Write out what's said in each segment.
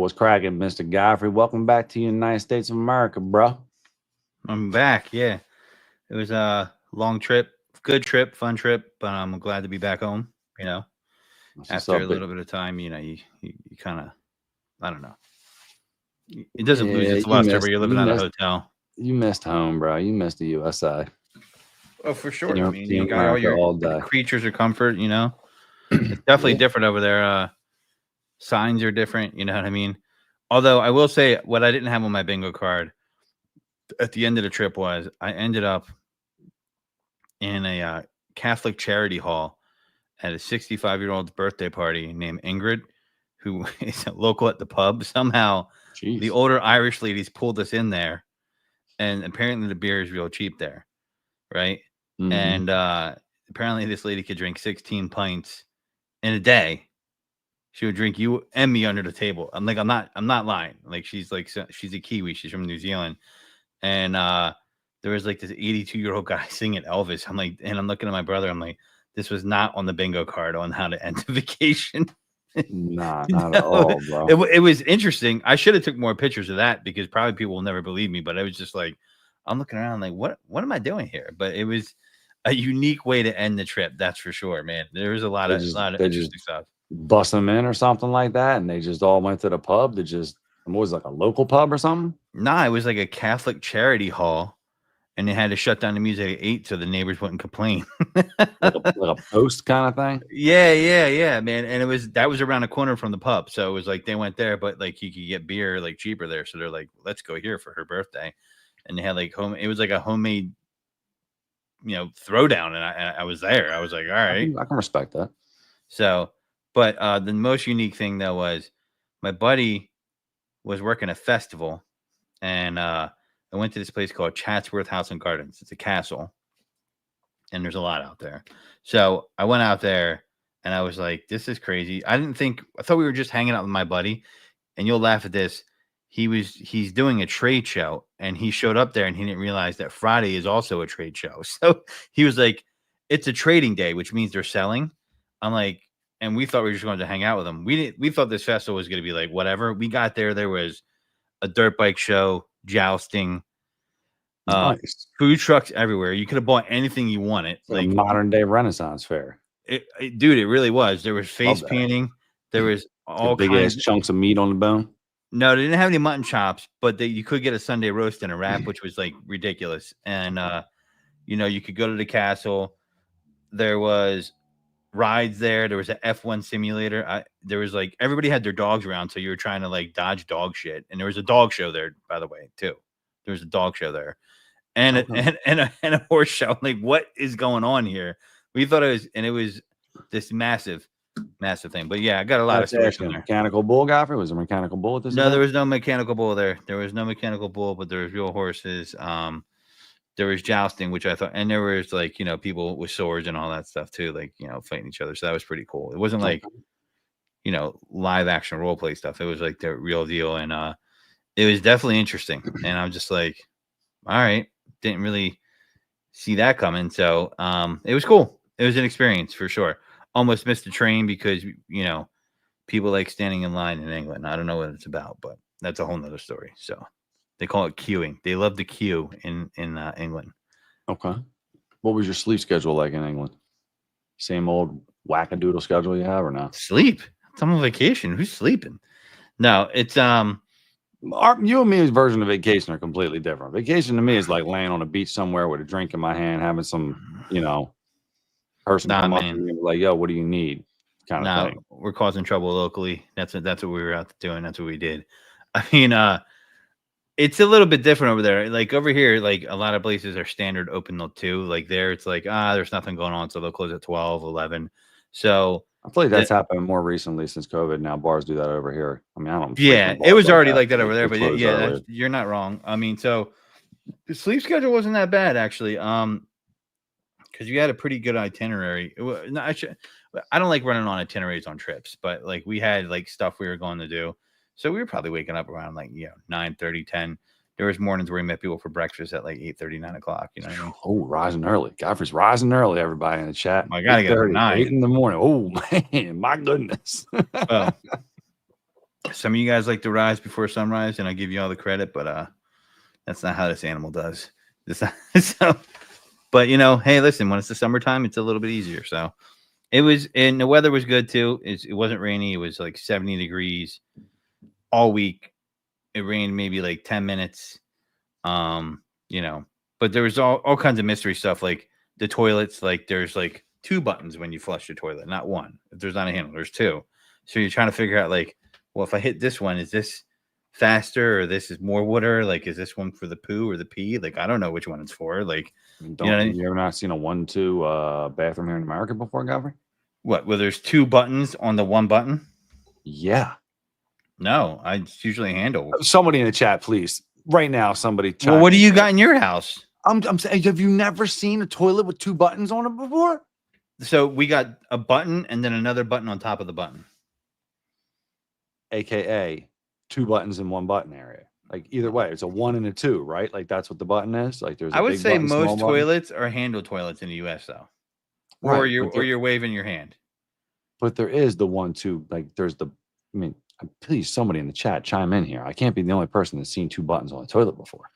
What's cracking, Mr. Godfrey? Welcome back to the United States of America, bro. I'm back. Yeah, it was a long trip, good trip, fun trip, but I'm glad to be back home. You know, That's what's after up, a big. little bit of time, you kind of, I don't know, it doesn't lose Yeah, its luster where you're living at a hotel. you missed home, bro. You missed the USA. Oh, for sure. I Team, mean, you Team got all America your all day. creatures of comfort. It's definitely Yeah. different over there. Signs are different. You know what I mean? Although I will say, what I didn't have on my bingo card at the end of the trip was I ended up in a Catholic charity hall at a 65-year-old's birthday party named Ingrid, who is a local at the pub. Somehow, the Jeez. older Irish ladies pulled us in there, and apparently the beer is real cheap there, right? Mm-hmm. And apparently this lady could drink 16 pints in a day. She would drink you and me under the table. I'm not lying. Like she's a Kiwi. She's from New Zealand, and there was like this 82-year-old guy singing Elvis. I'm looking at my brother. I'm like, this was not on the bingo card on how to end a vacation. Nah, not at No, all, bro. it was interesting. I should have took more pictures of that because probably people will never believe me. But I was just like, I'm looking around like, what am I doing here? But it was a unique way to end the trip. That's for sure, man. There was a lot of They just interesting stuff. bust them in or something like that, and they just all went to the pub. They just what was it, like a local pub or something? Nah, it was like a Catholic charity hall, and they had to shut down the music at 8 so the neighbors wouldn't complain. Like a post kind of thing. Yeah, man. And that was around the corner from the pub. So it was like they went there, but like you could get beer like cheaper there. So they're like, let's go here for her birthday. And they had like it was like a homemade, throwdown. And I was there. I was like, all right. I can respect that. So, but the most unique thing though was my buddy was working a festival, and I went to this place called Chatsworth House and Gardens. It's a castle, and there's a lot out there. So I went out there, and I was like, "This is crazy." I thought we were just hanging out with my buddy, and you'll laugh at this. He's doing a trade show, and he showed up there, and he didn't realize that Friday is also a trade show. So he was like, "It's a trading day, which means they're selling." I'm like, and we thought we were just going to hang out with them. We thought this festival was going to be like whatever. We got there. There was a dirt bike show, jousting, Nice. food trucks everywhere. You could have bought anything you wanted. It's like a Like, modern day Renaissance fair. dude, it really was. There was Love face that. painting. There was all Get big ass kinds. chunks of meat on the bone. No, they didn't have any mutton chops, but you could get a Sunday roast and a wrap, which was like ridiculous. And you could go to the castle. There was rides there. There was an F1 simulator. There was like everybody had their dogs around, so you were trying to like dodge dog shit. And there was a dog show there, by the way, too. There was a dog show there, and Okay. and a horse show. Like, what is going on here? We thought it was this massive thing. But yeah, I got a lot of That's stories from asking. there. Mechanical bull, Godfrey? Was there a mechanical bull at this No, there event? was no mechanical bull there. There was no mechanical bull, but there was real horses. There was jousting, which I thought, and there was like people with swords and all that stuff too, like fighting each other. So that was pretty cool. It wasn't like Okay. live action role play stuff. It was like the real deal, and it was definitely interesting. And I'm just like, all right, didn't really see that coming. So it was cool. It was an experience for sure. Almost missed the train because people like standing in line in England. I don't know what it's about, but that's a whole nother story. So they call it queuing. They love the queue in England. Okay. What was your sleep schedule like in England? Same old wackadoodle schedule you have or not? Sleep. It's on vacation. Who's sleeping? No, it's You and me's version of vacation are completely different. Vacation to me is like laying on a beach somewhere with a drink in my hand, having some, person Nah, come up to man. me and be like, yo, what do you need? Kind of No, thing. we're causing trouble locally. That's what we were out doing. That's what we did. I mean, it's a little bit different over there. Like over here, like a lot of places are standard open till 2. Like there, it's like there's nothing going on, so they'll close at 12, 11. So I feel like that's happened more recently since COVID. Now bars do that over here. I mean, I don't yeah, frequent it bars was like already that. like that over there. They But close yeah, earlier. you're not wrong. I mean, so the sleep schedule wasn't that bad actually. Because you had a pretty good itinerary. No, I don't like running on itineraries on trips, but like we had like stuff we were going to do. So we were probably waking up around like 9:30, 10. There was mornings where we met people for breakfast at like 8:30, 9 o'clock. You know what I mean? Oh, rising early. Godfrey's rising early, everybody in the chat. I gotta get up at 8:30, 8 9. in the morning. Oh man, my goodness. Well, Some of you guys like to rise before sunrise, and I give you all the credit, but that's not how this animal does. So, but hey, listen, when it's the summertime, it's a little bit easier. So it was, and the weather was good too. It wasn't rainy. It was like 70 degrees all week. It rained maybe like 10 minutes. But there was all kinds of mystery stuff, like the toilets. Like there's like 2 buttons when you flush your toilet, not 1. If there's not a handle, there's 2. So you're trying to figure out like, well, if I hit this one, is this faster or this is more water? Like, is this one for the poo or the pee? Like, I don't know which one it's for. Like, you ever not seen a 1-2 bathroom here in America before, Godfrey? What? Well, there's 2 buttons on the 1 button. Yeah. No, I usually handle. Somebody in the chat, please. Right now, somebody. Well, what do you got in your house? I'm saying, have you never seen a toilet with 2 buttons on it before? So we got a button and then another button on top of the button. AKA 2 buttons in 1 button area. Like either way, it's a 1 and a 2, right? Like that's what the button is. Like there's. I would say most toilets are handle toilets in the U.S. though, or right, you're waving your hand. But there is the 1-2. Like there's the. I mean, please, somebody in the chat chime in here. I can't be the only person that's seen 2 buttons on a toilet before.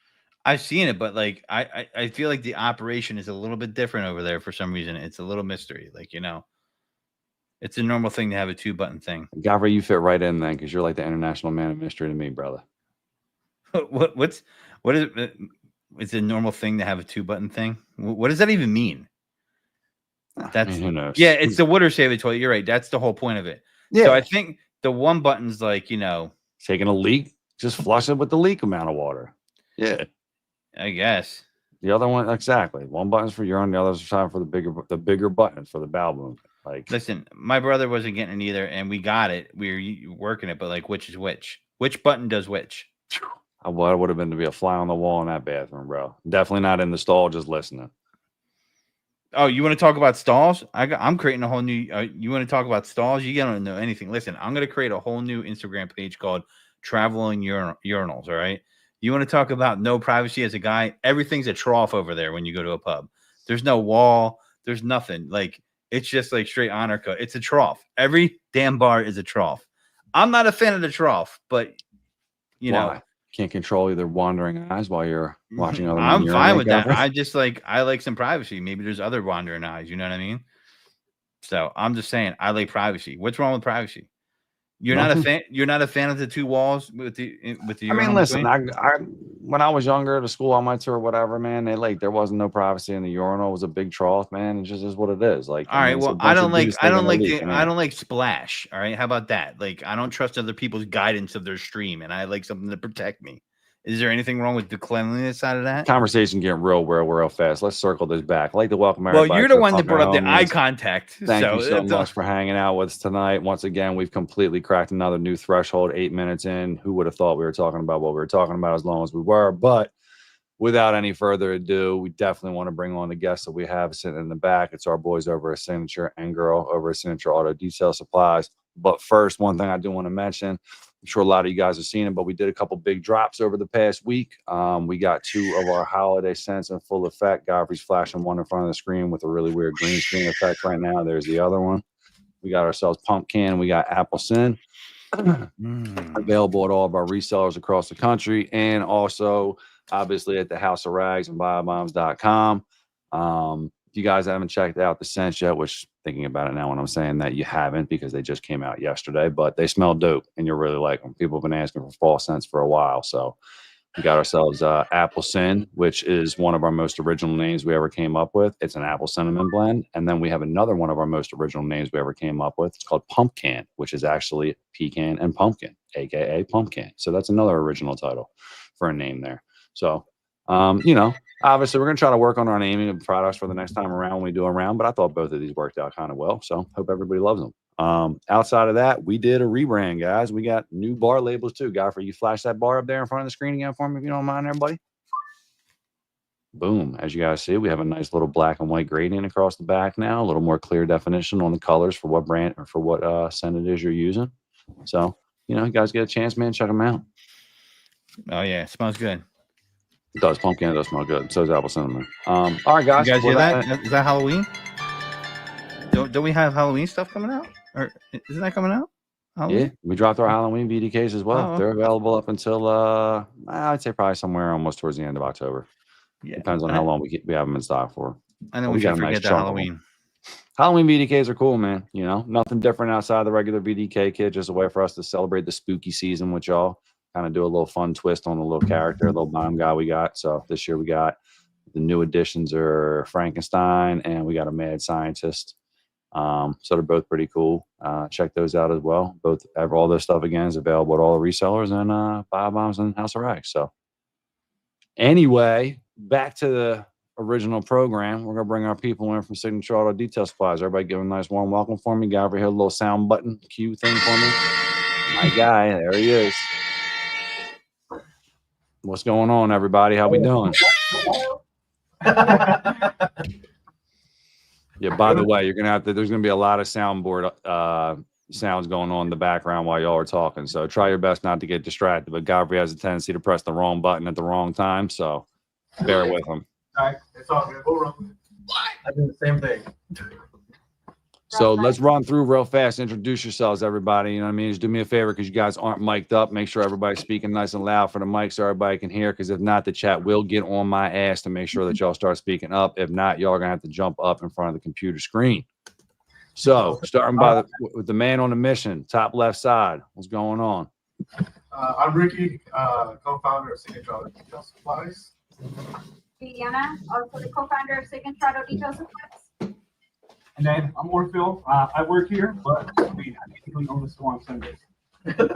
I've seen it, but like I feel like the operation is a little bit different over there for some reason. It's a little mystery, like it's a normal thing to have a 2-button thing. Gavri, you fit right in then because you're like the international man of mystery to me, brother. What is it? It's a normal thing to have a 2-button thing. What does that even mean? That's who knows? Yeah, it's the water save the toilet. You're right. That's the whole point of it. Yeah. So I think the 1 button's like taking a leak, just flush it with the leak amount of water. Yeah, I guess. The other one, exactly. 1 button's for urine, the other's time for the bigger button for the bowel movement. Like, listen, my brother wasn't getting it either, and we got it. We were working it, but like, which is which? Which button does which? I would have been to be a fly on the wall in that bathroom, bro. Definitely not in the stall, just listening. Oh, you want to talk about stalls? I'm creating a whole new. You want to talk about stalls? You don't know anything. Listen, I'm going to create a whole new Instagram page called Traveling Urinals. All right. You want to talk about no privacy as a guy? Everything's a trough over there when you go to a pub. There's no wall. There's nothing. Like, it's just like straight honor code. It's a trough. Every damn bar is a trough. I'm not a fan of the trough, but Why? Can't control either wandering eyes while you're watching other. I'm fine with that. I like some privacy. Maybe there's other wandering eyes. You know what I mean? So I'm just saying I like privacy. What's wrong with privacy? You're not a fan. You're not a fan of the 2 walls with the. I mean, listen. I when I was younger, the school I went to or whatever, man, there wasn't no privacy in the urinal. It was a big trough, man. It just is what it is. Like, all right, well, I don't like splash. All right, how about that? Like, I don't trust other people's guidance of their stream, and I like something to protect me. Is there anything wrong with the cleanliness side of that? Conversation getting real fast. Let's circle this back. I'd like to welcome everybody. Well, you're the one that brought up the eye contact. Thank you so much for hanging out with us tonight. Once again, we've completely cracked another new threshold. 8 minutes in. Who would have thought we were talking about what we were talking about as long as we were? But without any further ado, we definitely want to bring on the guests that we have sitting in the back. It's our boys over at Signature and girl over at Signature Auto Detail Supplies. But first, one thing I do want to mention, I'm sure a lot of you guys have seen it, but we did a couple big drops over the past week. We got 2 of our holiday scents in full effect. Godfrey's flashing one in front of the screen with a really weird green screen effect right now. There's the other one. We got ourselves Pumpkin. We got Apple Sin. Available at all of our resellers across the country, and also obviously at the House of Rags and biobombs.com. If you guys haven't checked out the scents yet, which thinking about it now when I'm saying that you haven't because they just came out yesterday, but they smell dope and you'll really like them. People have been asking for fall scents for a while. So we got ourselves Apple Sin, which is one of our most original names we ever came up with. It's an apple cinnamon blend. And then we have another one of our most original names we ever came up with. It's called Pumpkin, which is actually pecan and pumpkin, aka Pumpkin. So that's another original title for a name there. So, obviously we're going to try to work on our naming of products for the next time around when we do a round, but I thought both of these worked out kind of well. So hope everybody loves them. Outside of that, we did a rebrand, guys. We got new bar labels too. Godfrey, you flash that bar up there in front of the screen again for me, if you don't mind, everybody. Boom. As you guys see, we have a nice little black and white gradient across the back now, a little more clear definition on the colors for what brand or for what scent it is you're using. So, you guys get a chance, man, check them out. Oh yeah, it smells good. It does. Pumpkin does smell good. So does apple cinnamon. All right, guys. You guys hear that? Is that Halloween? Don't we have Halloween stuff coming out? Or isn't that coming out? Yeah, we dropped our Halloween BDKs as well. Oh. They're available up until I'd say probably somewhere almost towards the end of October. Yeah. Depends on how long we have them in stock for. I know But we got should a nice forget the chunk of 'em. Halloween. Halloween BDKs are cool, man. You know, nothing different outside the regular BDK kit, just a way for us to celebrate the spooky season with y'all. Kind of do a little fun twist on the little character, little bomb guy we got. So this year we got the new additions are Frankenstein and we got a mad scientist. So they're both pretty cool. Check those out as well. All their stuff again is available at all the resellers and Bio Bombs and House of Rags. So anyway, back to the original program. We're gonna bring our people in from Signature Auto Detail Supplies. Everybody give a nice warm welcome for me. Got over here a little sound button cue thing for me. My guy, there he is. What's going on, everybody? How we doing? Yeah, by the way, there's gonna be a lot of soundboard sounds going on in the background while y'all are talking. So try your best not to get distracted. But Godfrey has a tendency to press the wrong button at the wrong time, so bear with him. All right, it's all good. We'll run with it. I do the same thing. So let's run through real fast. Introduce yourselves, everybody. You know what I mean? Just do me a favor because you guys aren't mic'd up. Make sure everybody's speaking nice and loud for the mic so everybody can hear. Because if not, the chat will get on my ass to make sure that y'all start speaking up. If not, y'all are gonna have to jump up in front of the computer screen. So starting with the man on the mission, top left side. What's going on? I'm Ricky, co-founder of Signature Auto Detail Supplies. Viviana, also the co-founder of Signature Auto Detail Supplies. And then I'm Orville. I work here, but I basically own the store on Sundays. And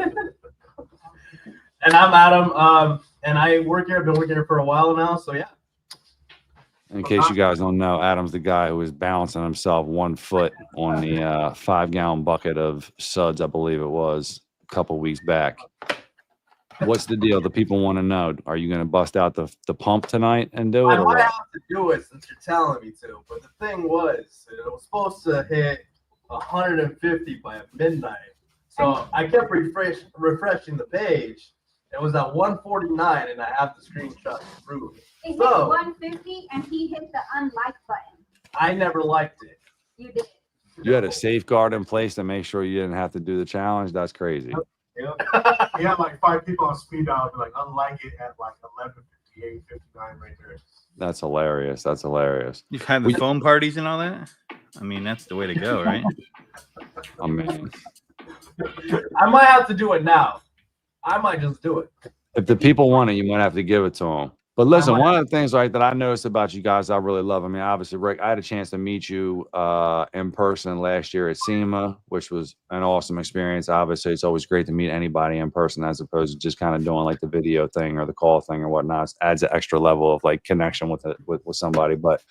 I'm Adam, and I work here. I've been working here for a while now, so yeah. In case you guys don't know, Adam's the guy who is balancing himself 1 foot on the 5-gallon bucket of suds, I believe it was, a couple weeks back. What's the deal? The people want to know. Are you going to bust out the pump tonight and do it? I might have to do it since you're telling me to, but the thing was, it was supposed to hit 150 by midnight. So I kept refreshing the page. It was at 149, and I have the screenshot to prove it. It hit 150, and he hit the unlike button. I never liked it. You did. You had a safeguard in place to make sure you didn't have to do the challenge. That's crazy. Yeah. We had like 5 people on speed dial, like unlike it at like 11:58, 59 right there. That's hilarious. That's hilarious. You've had the phone parties and all that? I mean, that's the way to go, right? I mean, I might have to do it now. I might just do it. if the people want it, you might have to give it to them. But listen, one of the things that I noticed about you guys, I really love. I mean, obviously, Rick, I had a chance to meet you in person last year at SEMA, which was an awesome experience. Obviously, it's always great to meet anybody in person as opposed to just kind of doing like the video thing or the call thing or whatnot. It adds an extra level of like connection with somebody. But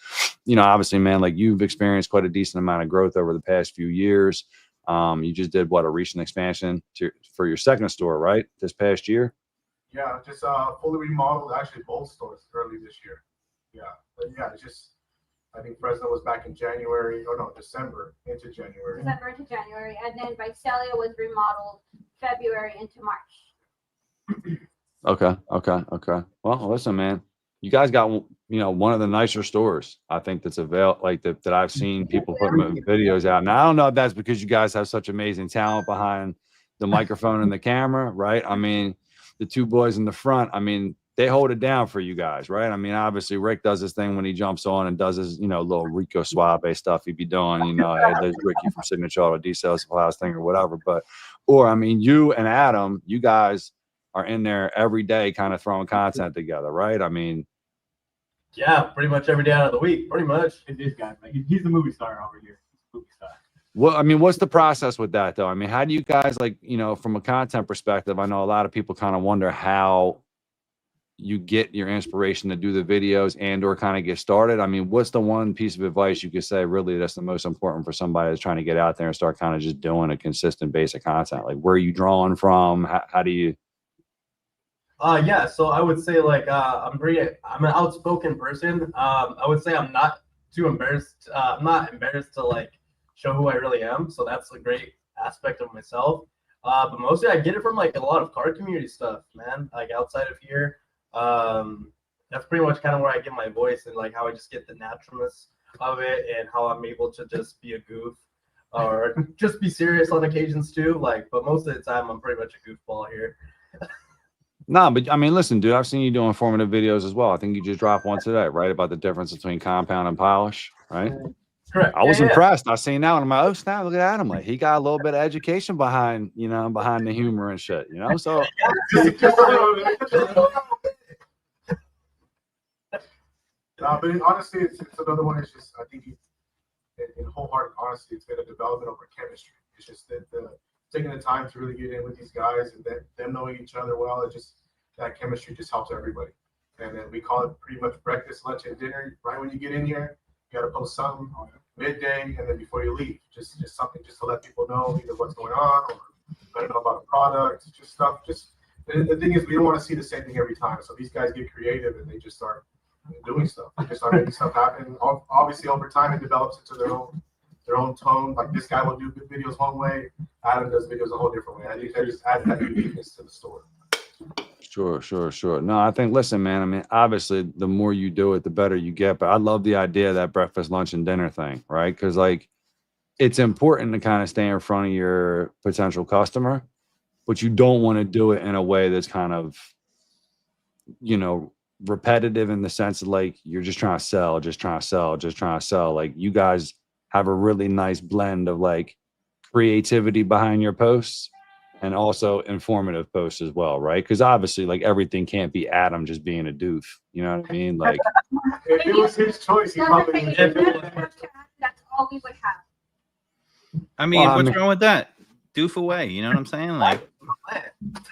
you know, obviously, man, like you've experienced quite a decent amount of growth over the past few years. You just did a recent expansion for your second store, right? This past year. Yeah, just fully remodeled. Actually, both stores early this year. Yeah, but yeah, it's just I think Fresno was back in January, or no, December into January. December into January, and then Visalia was remodeled February into March. Okay. Well, listen, man, you guys got one of the nicer stores I think that's available, like that I've seen people put videos out. Now I don't know if that's because you guys have such amazing talent behind the microphone and the camera, right? I mean, the two boys in the front, I mean, they hold it down for you guys, right? I mean, obviously Rick does his thing when he jumps on and does his, little Rico Suave stuff he'd be doing, there's Ricky from Signature Auto Detail Supplies thing or whatever. Or I mean, you and Adam, you guys are in there every day kind of throwing content together, right? I mean, yeah, pretty much every day out of the week, pretty much. It's this guy, like, he's the movie star over here. Movie star. Well, I mean, what's the process with that though? I mean, how do you guys from a content perspective? I know a lot of people kind of wonder how you get your inspiration to do the videos and or kind of get started. I mean, what's the one piece of advice you could say really that's the most important for somebody that's trying to get out there and start kind of just doing a consistent basic content? Like, where are you drawing from? How do you? Yeah, so I would say like I'm an outspoken person. I would say I'm not too embarrassed. I'm not embarrassed to like show who I really am. So that's a great aspect of myself. But mostly I get it from like a lot of car community stuff, man. Like outside of here, that's pretty much kind of where I get my voice and like how I just get the naturalness of it and how I'm able to just be a goof. or just be serious on occasions too. Like, but most of the time, I'm pretty much a goofball here. No, but I mean, listen, dude, I've seen you do informative videos as well. I think you just dropped one today, right? About the difference between compound and polish, right? Correct. I was Yeah, yeah. impressed. I seen that and I'm like, oh snap, look at Adam. Like he got a little bit of education behind, you know, behind the humor and shit, you know. So but honestly, it's another one. It's just I think in wholehearted honesty, it's been a development over chemistry. It's just that taking the time to really get in with these guys and them knowing each other well. It just that chemistry just helps everybody. And then we call it pretty much breakfast, lunch, and dinner. Right when you get in here, you got to post something midday, and then before you leave, just something just to let people know either what's going on or let them know about a product, just stuff. Just the thing is, we don't want to see the same thing every time. So these guys get creative and they just start doing stuff. They just start making stuff happen. Obviously, over time, it develops into their own tone. Like this guy will do videos one way, Adam does videos a whole different way. I think that just adds that uniqueness to the store. Sure. No, I think, listen, man, I mean, obviously the more you do it, the better you get. But I love the idea of that breakfast, lunch, and dinner thing, right? Because like it's important to kind of stay in front of your potential customer, but you don't want to do it in a way that's kind of, you know, repetitive in the sense of like you're just trying to sell. Like you guys have a really nice blend of like creativity behind your posts and also informative posts as well, right? Because obviously, like everything can't be Adam just being a doof. You know what I mean? Like, If it was his choice, he probably would. That's all we would have. I mean, Well, I what's mean- wrong with that? Doof away. You know what I'm saying? Like,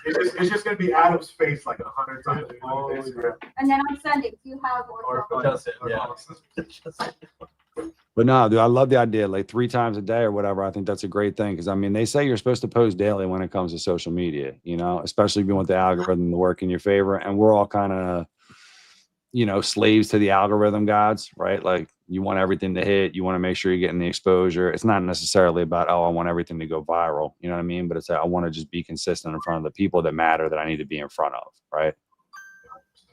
It's just gonna be Adam's face like 100 times. And then on Sundays, you have Or or Just it, yeah. but no, dude, I love the idea. Like 3 times a day or whatever. I think that's a great thing because I mean, they say you're supposed to post daily when it comes to social media. You know, especially if you want the algorithm to work in your favor. And we're all kind of, you know, slaves to the algorithm gods, right? Like you want everything to hit. You want to make sure you're getting the exposure. It's not necessarily about, oh, I want everything to go viral. You know what I mean? But it's I want to just be consistent in front of the people that matter that I need to be in front of, right?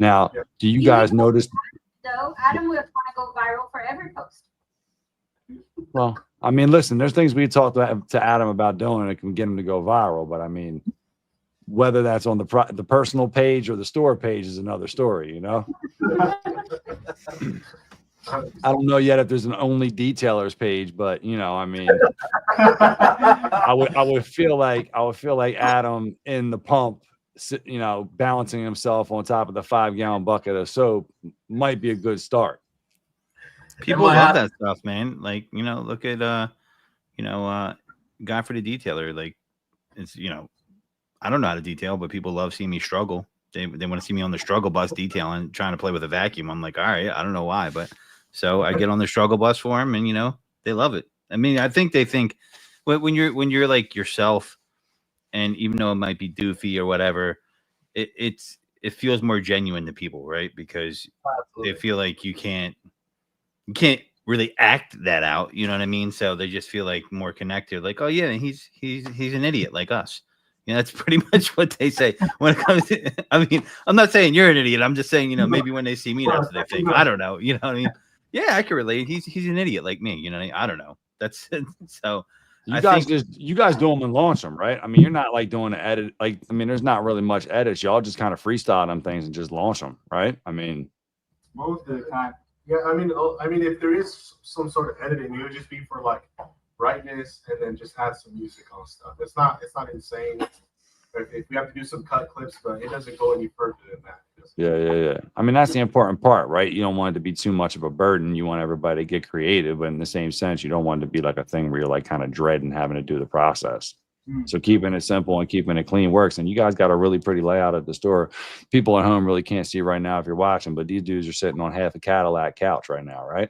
Now, do you guys notice? so Adam would want to go viral for every post. Well, I mean, listen, there's things we talked to Adam about doing that can get him to go viral, but I mean, whether that's on the personal page or the store page is another story, you know? I don't know yet if there's an only detailers page, but you know, I mean, I would feel like Adam in the pump, you know, balancing himself on top of the 5-gallon bucket of soap might be a good start. people love that stuff, man. Like, you know, look at Guy for the Detailer. Like, it's, you know, I don't know how to detail, but people love seeing me struggle. They want to see me on the struggle bus detailing, trying to play with a vacuum. I'm like, all right, I don't know why, but so I get on the struggle bus for them, and you know, they love it. I mean, I think they think when you're like yourself, and even though it might be doofy or whatever, it feels more genuine to people, right? Because they feel like you can't really act that out. You know what I mean? So they just feel like more connected. Like, oh yeah, he's an idiot like us. You know, that's pretty much what they say when it comes to. I mean, I'm not saying you're an idiot. I'm just saying, you know, maybe when they see me, that's what they think. I don't know. You know what I mean? Yeah, I can relate. He's an idiot like me. You know what I mean? I don't know. That's so. You guys do them and launch them, right? I mean, you're not like doing an edit. Like, I mean, there's not really much edits. Y'all just kind of freestyle them things and just launch them, right? I mean, Most of the time. Yeah, I mean, if there is some sort of editing, it would just be for like brightness and then just add some music on stuff. It's not insane. If we have to do some cut clips, but it doesn't go any further than that. yeah. I mean, that's the important part, right? You don't want it to be too much of a burden. You want everybody to get creative, but in the same sense, you don't want it to be like a thing where you're like kind of dreading having to do the process. So keeping it simple and keeping it clean works. And you guys got a really pretty layout at the store. People at home really can't see right now if you're watching, but these dudes are sitting on half a Cadillac couch right now, right?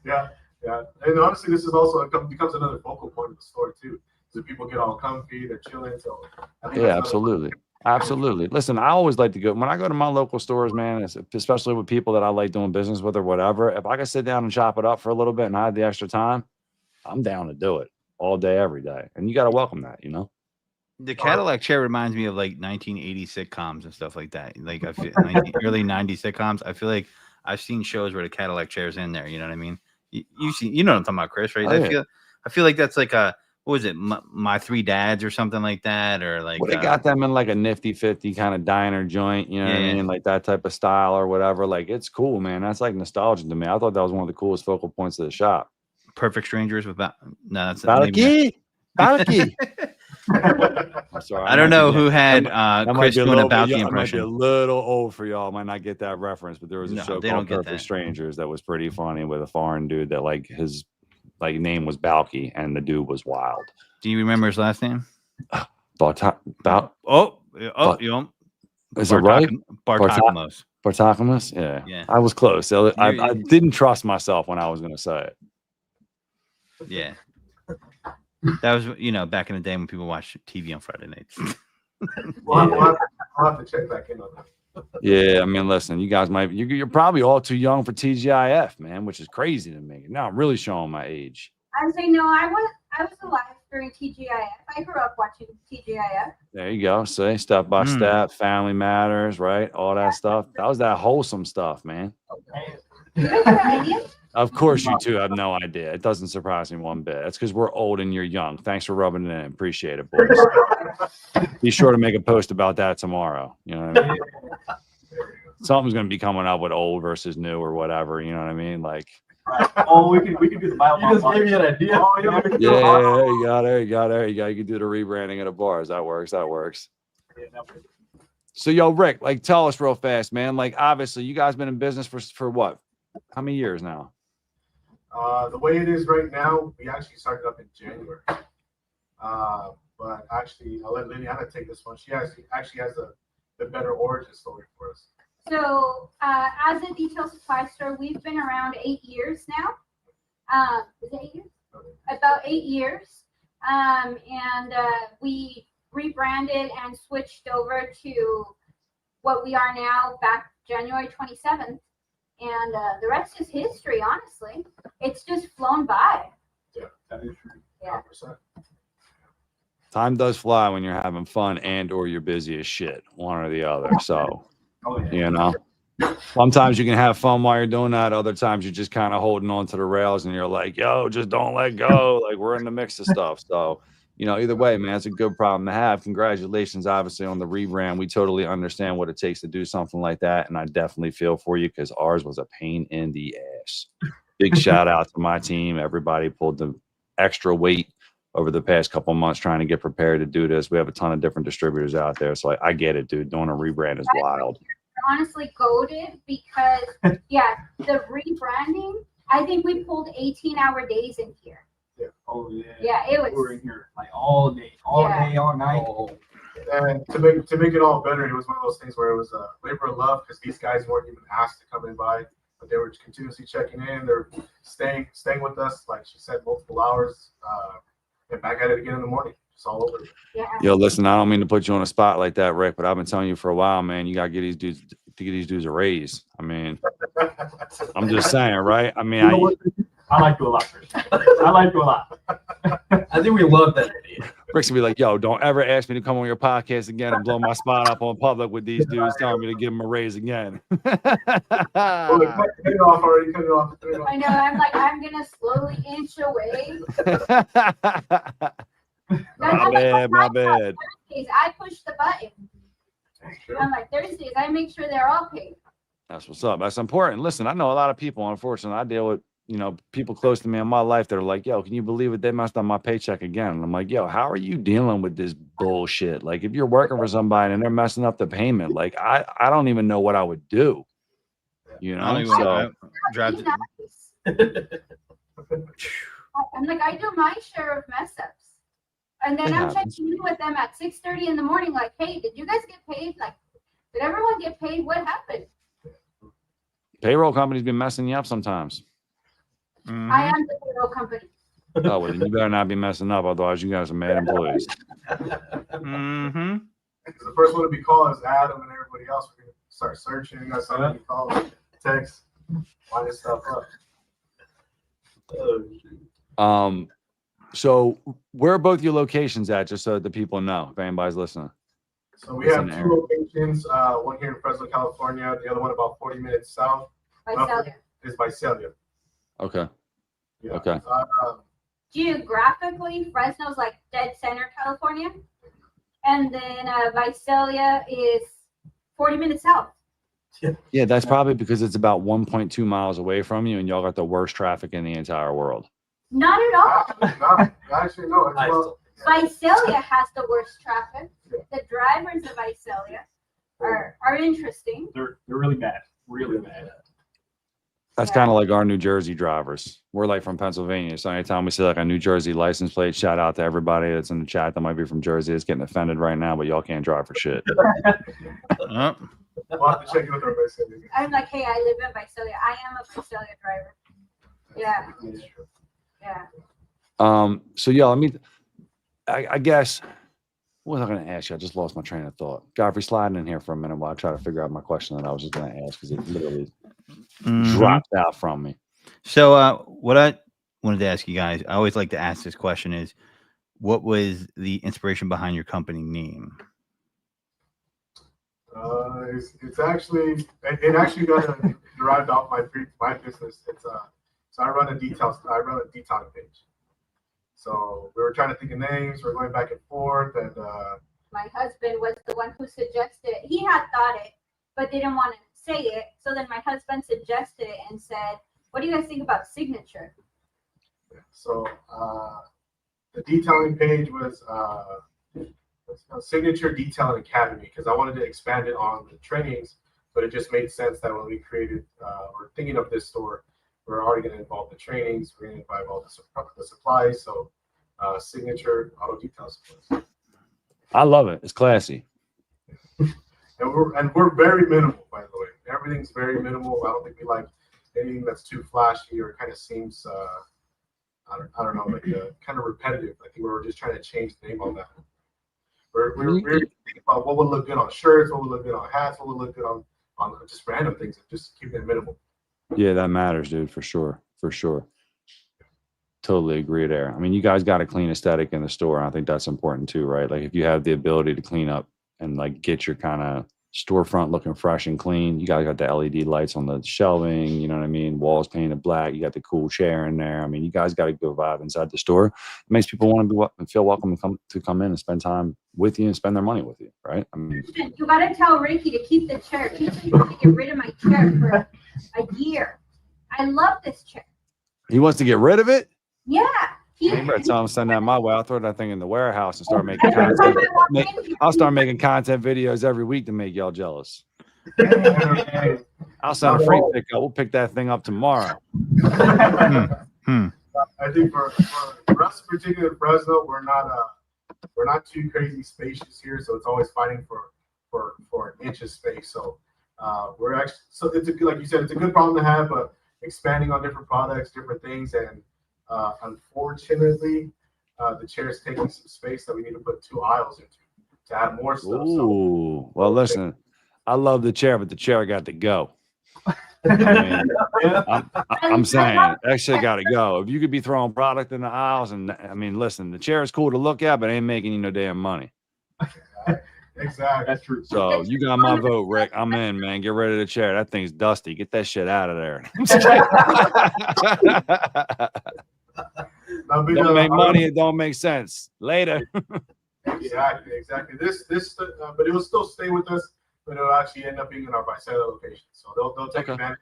Yeah. And honestly, this is also becomes another focal point of the store too. So people get all comfy, they're chilling. So I think Yeah, absolutely. Listen, I always like to go when I go to my local stores, man, especially with people that I like doing business with or whatever. If I can sit down and chop it up for a little bit and I have the extra time, I'm down to do it all day, every day. And you got to welcome that, you know? The Cadillac chair reminds me of like 1980 sitcoms and stuff like that. Like I feel early 90s sitcoms. I feel like I've seen shows where the Cadillac chair's in there. You know what I mean? You know what I'm talking about, Chris, right? Oh, yeah. I feel like that's like a, what was it, my Three Dads or something like that, or like Well, they got them in like a nifty 50 kind of diner joint, you know what I Yeah. mean? Like that type of style or whatever. Like it's cool, man. That's like nostalgia to me. I thought that was one of the coolest focal points of the shop. Perfect Strangers with no, that's maybe Balaki. I'm sorry. I don't know who had that might Chris be a doing a little bit, Balky young- I might be a impression. little old for y'all. Might not get that reference, but there was a No, show they called don't get Perfect that. Strangers that was pretty funny with a foreign dude that like his like name was Balky and the dude was wild. Do you remember his last name? But You know, is it right? Bartakamos. Bartakamus? Yeah. Yeah. I was close. I You- didn't trust myself when I was going to say it. Yeah. That was, back in the day when people watched TV on Friday nights. I'll have to check back in on that. Yeah, I mean, listen, you guys you're probably all too young for TGIF, man, which is crazy to me. Now I'm really showing my age. I would say no. I was alive during TGIF. I grew up watching TGIF. There you go. See, step by step, Family Matters, right? All that stuff. That was that wholesome stuff, man. You guys are Indians? Of course, you two have no idea. It doesn't surprise me one bit. That's because we're old and you're young. Thanks for rubbing it in. Appreciate it, boys. Be sure to make a post about that tomorrow. You know what I mean? Something's going to be coming up with old versus new or whatever. You know what I mean? Like, Oh, we can do the bio. You just gave me an idea. Oh, yeah, we can do yeah, the there you go. There you go. There you go. You can do the rebranding of the bars. That works. That works. Yeah, that works. So, yo, Rick, like, tell us real fast, man. Like, obviously, you guys been in business for what? How many years now? The way it is right now, we actually started up in January. But actually, I'll let Liliana take this one. She actually has the better origin story for us. So, as a detail supply store, we've been around 8 years now. Is it 8 years? About 8 years. And we rebranded and switched over to what we are now back January 27th. And the rest is history, honestly. It's just flown by. Yeah, That is true. Yeah. 100%. Time does fly when you're having fun and or you're busy as shit, one or the other. So, Oh, yeah. you know, sometimes you can have fun while you're doing that. Other times you're just kind of holding on to the rails and you're like, yo, just don't let go. Like we're in the mix of stuff. So, either way, man, it's a good problem to have. Congratulations, obviously, on the rebrand. We totally understand what it takes to do something like that. And I definitely feel for you because ours was a pain in the ass. Big shout out to my team. Everybody pulled the extra weight over the past couple of months trying to get prepared to do this. We have a ton of different distributors out there. So I get it, dude. Doing a rebrand is wild. Honestly, goated because, yeah, the rebranding, I think we pulled 18-hour days in here. Oh, yeah. Yeah, it was. We were in here like all day, all night. Oh. And to make it all better, it was one of those things where it was a labor of love because these guys weren't even asked to come and buy, but they were continuously checking in. They're staying with us, like she said, multiple hours, and back at it again in the morning. It's all over. Yeah. Yo, listen, I don't mean to put you on a spot like that, Rick, but I've been telling you for a while, man, you got to get these dudes a raise. I mean, I'm just saying, right? I mean, You know what? I like you a lot, Chris. I like you a lot. I think we love that idea. Rick's gonna be like, yo, don't ever ask me to come on your podcast again and blow my spot up on public with these dudes telling me to give them a raise again. Cut it off already. Cut it off. I know. I'm like, I'm gonna slowly inch away. My bad. Thursdays, I push the button. I'm like, Thursdays, I make sure they're all paid. That's what's up. That's important. Listen, I know a lot of people, unfortunately, I deal with, people close to me in my life that are like, yo, can you believe it? They messed up my paycheck again. And I'm like, yo, how are you dealing with this bullshit? Like, if you're working for somebody and they're messing up the payment, like, I don't even know what I would do. So Drive I'm like, I do my share of mess ups. And then It I'm happens. checking in with them at 6:30 in the morning, like, hey, did you guys get paid? Like, did everyone get paid? What happened? payroll companies be messing you up sometimes. I am the payroll company. Oh, well, then you better not be messing up. Otherwise, you guys are mad employees. Mm-hmm. The first one to be called is Adam and everybody else. We're gonna start searching. You guys start getting calls, text, line this stuff up. So where are both your locations at, just so that the people know if anybody's listening? So we have two locations. One here in Fresno, California. The other one about 40 minutes south. By Celia. Is by Celia. Okay. Yeah. Okay. Geographically, Fresno's like dead center California, and then Visalia is 40 minutes south. Yeah, that's probably because it's about 1.2 miles away from you, and y'all got the worst traffic in the entire world. Not at all. Actually, no. It's well, Visalia has the worst traffic. The drivers of Visalia are interesting. They're really bad. Really bad. That's Yeah. kind of like our New Jersey drivers. We're like from Pennsylvania, so anytime we see like a New Jersey license plate, shout out to everybody that's in the chat that might be from Jersey. It's getting offended right now, but y'all can't drive for shit. Oh, we'll have to check it with our Visalia. I'm like, hey, I live in Visalia. I am a Visalia driver. Yeah. Yeah. So yeah, I guess what was I going to ask you? I just lost my train of thought. Godfrey, sliding in here for a minute while I try to figure out my question that I was just going to ask because it literally dropped out from me. So what I wanted to ask you guys, I always like to ask this question is, what was the inspiration behind your company name? It's actually it got derived off my business. It's so I run a detailing page. So we were trying to think of names. We're going back and forth, and My husband was the one who suggested it. He had thought it, but didn't want to say it. So then my husband suggested it and said, what do you guys think about signature? so the detailing page was Signature Detailing Academy because I wanted to expand it on the trainings, but it just made sense that when we created or thinking of this store, we're already going to involve the trainings, we're going to involve all the supplies. So Signature Auto Detail Supplies. I love it. It's classy. And we're very minimal, by the way. Everything's very minimal. I don't think we like anything that's too flashy or kind of seems I don't know, like kind of repetitive. I think we're just trying to change the name on that. We're thinking about what would look good on shirts, what would look good on hats, what would look good on just random things, and just keeping it minimal. Yeah, that matters, dude, for sure. For sure. Totally agree there. I mean, you guys got a clean aesthetic in the store. I think that's important too, right? Like if you have the ability to clean up and like get your kind of storefront looking fresh and clean, you guys got the LED lights on the shelving, you know what I mean? Walls painted black, you got the cool chair in there. I mean, you guys got a good vibe inside the store. It makes people want to feel welcome to come in and spend time with you and spend their money with you, right? I mean, You got to tell Ricky to keep the chair. He's been trying to get rid of my chair for a year. I love this chair. he wants to get rid of it. Yeah. You better tell him send that my way. I'll throw that thing in the warehouse and start making content. I'll start making content videos every week to make y'all jealous. I'll send a free pickup. We'll pick that thing up tomorrow. I think for us, particularly in Fresno, we're not too crazy spacious here, so it's always fighting for an inch of space. So we're actually it's like you said, it's a good problem to have, but expanding on different products, different things, and unfortunately, the chair is taking some space that we need to put 2 aisles into to add more stuff. Ooh, well, listen, I love the chair, but the chair got to go. I mean, I'm saying that shit got to go. If you could be throwing product in the aisles, and I mean, listen, the chair is cool to look at, but ain't making you no damn money. Exactly. That's true. So you got my vote, Rick. I'm in, man. Get rid of the chair. That thing's dusty. Get that shit out of there. Don't make money. It don't make sense. Later. Exactly. This, but it will still stay with us, but it'll actually end up being in our Visalia location. So they'll take advantage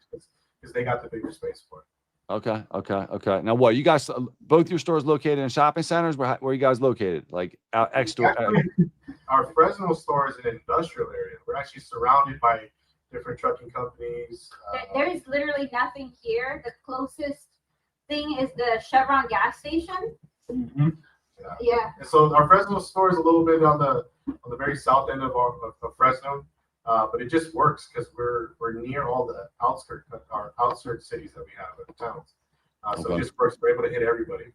because they got the bigger space for it. Okay. Now, what you guys? Both your stores located in shopping centers? Where are you guys located? Like out X store? Our Fresno store is an industrial area. We're actually surrounded by different trucking companies. There is literally nothing here. The closest thing is the Chevron gas station. Mm-hmm. Yeah. And so our Fresno store is a little bit on the very south end of Fresno, but it just works because we're near all the outskirts cities that we have in the towns. So it just works. We're able to hit everybody.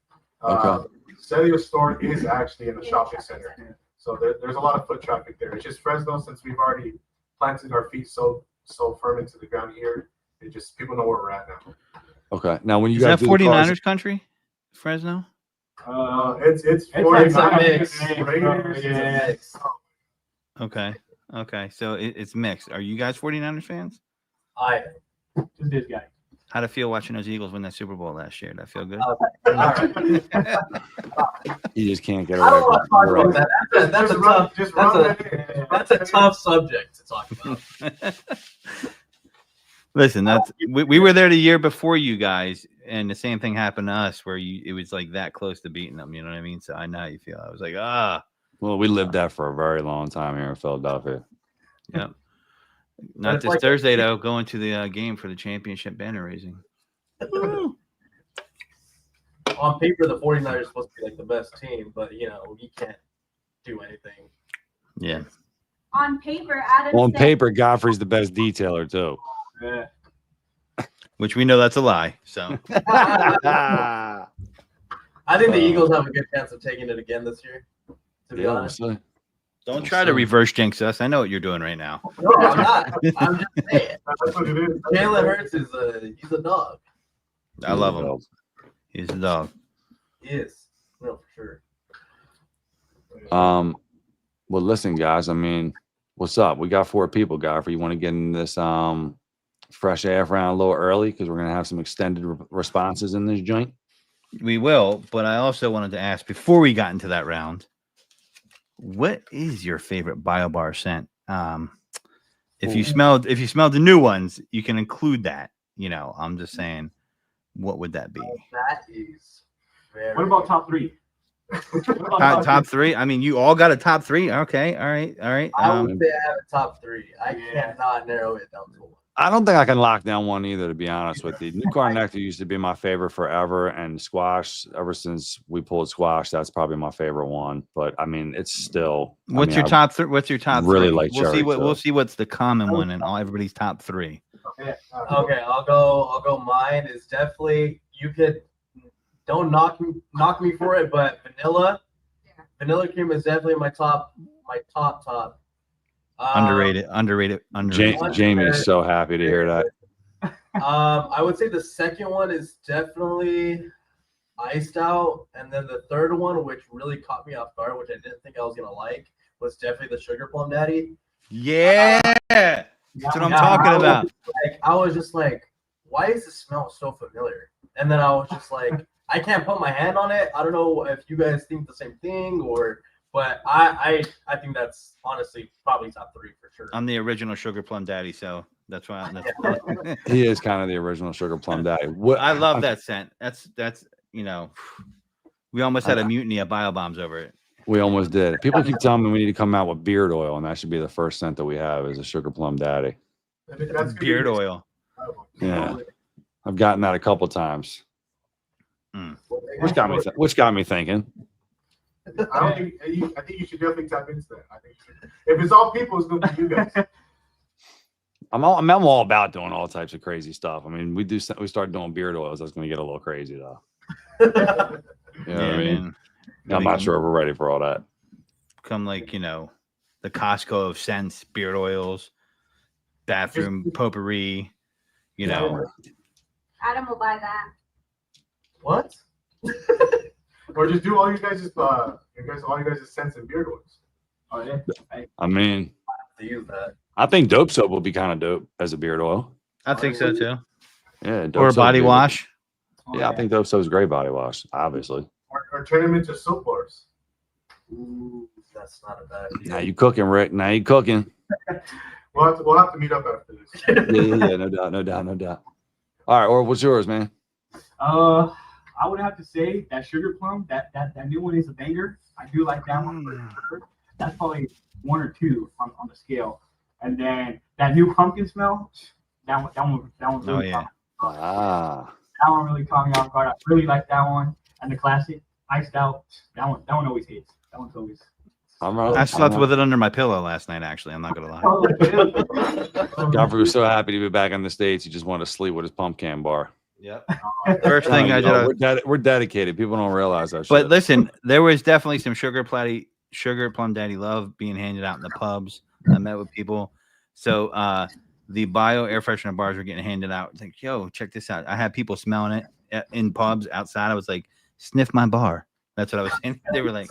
Cellular store is actually in the shopping center, so there's a lot of foot traffic there. It's just Fresno, since we've already planted our feet so firm into the ground here. It just people know where we're at now. Okay. Now, when you Is guys that do the 49ers country, Fresno? It's like a 49ers, mix. Raiders, Yes. Okay. So it's mixed. Are you guys 49ers fans? I Just this guy. How'd it feel watching those Eagles win that Super Bowl last year? Did that feel good? All right. You just can't get I away don't want to from talk about that. That's a Just run- tough. just run that in. That's a tough subject to talk about. Listen, we were there the year before you guys, and the same thing happened to us where it was like that close to beating them. You know what I mean? So I know how you feel. I was like, Well, we lived that for a very long time here in Philadelphia. Yep. Not it's this like- Thursday though. Going to the game for the championship banner raising. On paper, the 49ers are supposed to be like the best team, but you can't do anything. Yeah. On paper, Adam Well, on said- paper, Godfrey's the best detailer too. Yeah. Which we know that's a lie. So I think the Eagles have a good chance of taking it again this year. To be Yeah, we'll honest. see. don't try to reverse jinx us. I know what you're doing right now. No, I'm not. I'm just saying. That's what it is. Jalen Hurts he's a dog. I love him. He's a dog. He is. No, for sure. Well, listen, guys. I mean, what's up? We got 4 people, Godfrey. You want to get in this fresh AF round a little early because we're gonna have some extended responses in this joint. We will, but I also wanted to ask before we got into that round, what is your favorite BioBar scent? If you smelled the new ones, you can include that. I'm just saying, what would that be? That is very. What about top 3? What about Top 3? I mean, you all got a top 3. Okay, all right. I would say I have a top 3. I Yeah. cannot narrow it down to one. I don't think I can lock down one either, to be honest with you. New Car Nectar used to be my favorite forever, and squash, ever since we pulled squash, that's probably my favorite one. But I mean, it's still. What's your top 3? What's your top really 3? like we'll see cherry, what too. we'll see what's the common one in everybody's top 3. Okay, I'll go. Mine is definitely. You could don't knock me for it, but vanilla cream is definitely my top. Underrated. Jamie is so happy to hear that. I would say the second one is definitely iced out, and then the third one, which really caught me off guard, which I didn't think I was gonna like, was definitely the Sugar Plum Daddy. Yeah, that's what I'm talking about. I was just like, why does it smell so familiar? And then I was just like, I can't put my hand on it. I don't know if you guys think the same thing but I think that's honestly probably top 3 for sure. I'm the original Sugar Plum Daddy, so that's why. He is kind of the original Sugar Plum Daddy. I love that scent. That's we almost had a mutiny of biobombs over it. We almost did. People keep telling me we need to come out with beard oil, and that should be the first scent that we have is a Sugar Plum Daddy. That's gonna be Beard the- oil. Yeah, I've gotten that a couple times, which got me thinking. I don't think. I think you should definitely tap into that. I think if it's all people, it's gonna be you guys. I'm all about doing all types of crazy stuff. I mean, we start doing beard oils. That's going to get a little crazy though. You know what I mean? Man. I'm not sure if we're ready for all that. Come like the Costco of scents, beard oils, bathroom potpourri. Adam will buy that. What? Or just do all you guys' scents and beard oils. Oh, yeah. I mean, To use that. I think dope soap will be kind of dope as a beard oil. I think so too. Yeah, dope Or a soap body would be- wash. Oh, Yeah, I think dope soap is great body wash. Obviously. Or turn them into soap bars. Ooh, that's not a bad idea. Now you cooking, Rick. Now you cooking. We'll have to meet up after this. Yeah. No doubt. All right, or what's yours, man? I would have to say that Sugar Plum, that new one is a banger. I do like that one. For sure. That's probably 1 or 2 on the scale. And then that new pumpkin smell, that one Oh really yeah. Ah, that one really caught me off guard. I really like that one. And the classic iced out, that one always hits. That one's always. I slept with it under my pillow last night. Actually, I'm not gonna lie. Godfrey was so happy to be back in the States. He just wanted to sleep with his pumpkin bar. Yep. First thing I did. We're dedicated. People don't realize that. But shit. listen, there was definitely some Sugar Plum Daddy love being handed out in the pubs. I met with people. So the bio air freshener bars were getting handed out. It's like, yo, check this out. I had people smelling it in pubs outside. I was like, sniff my bar. That's what I was saying. They were like,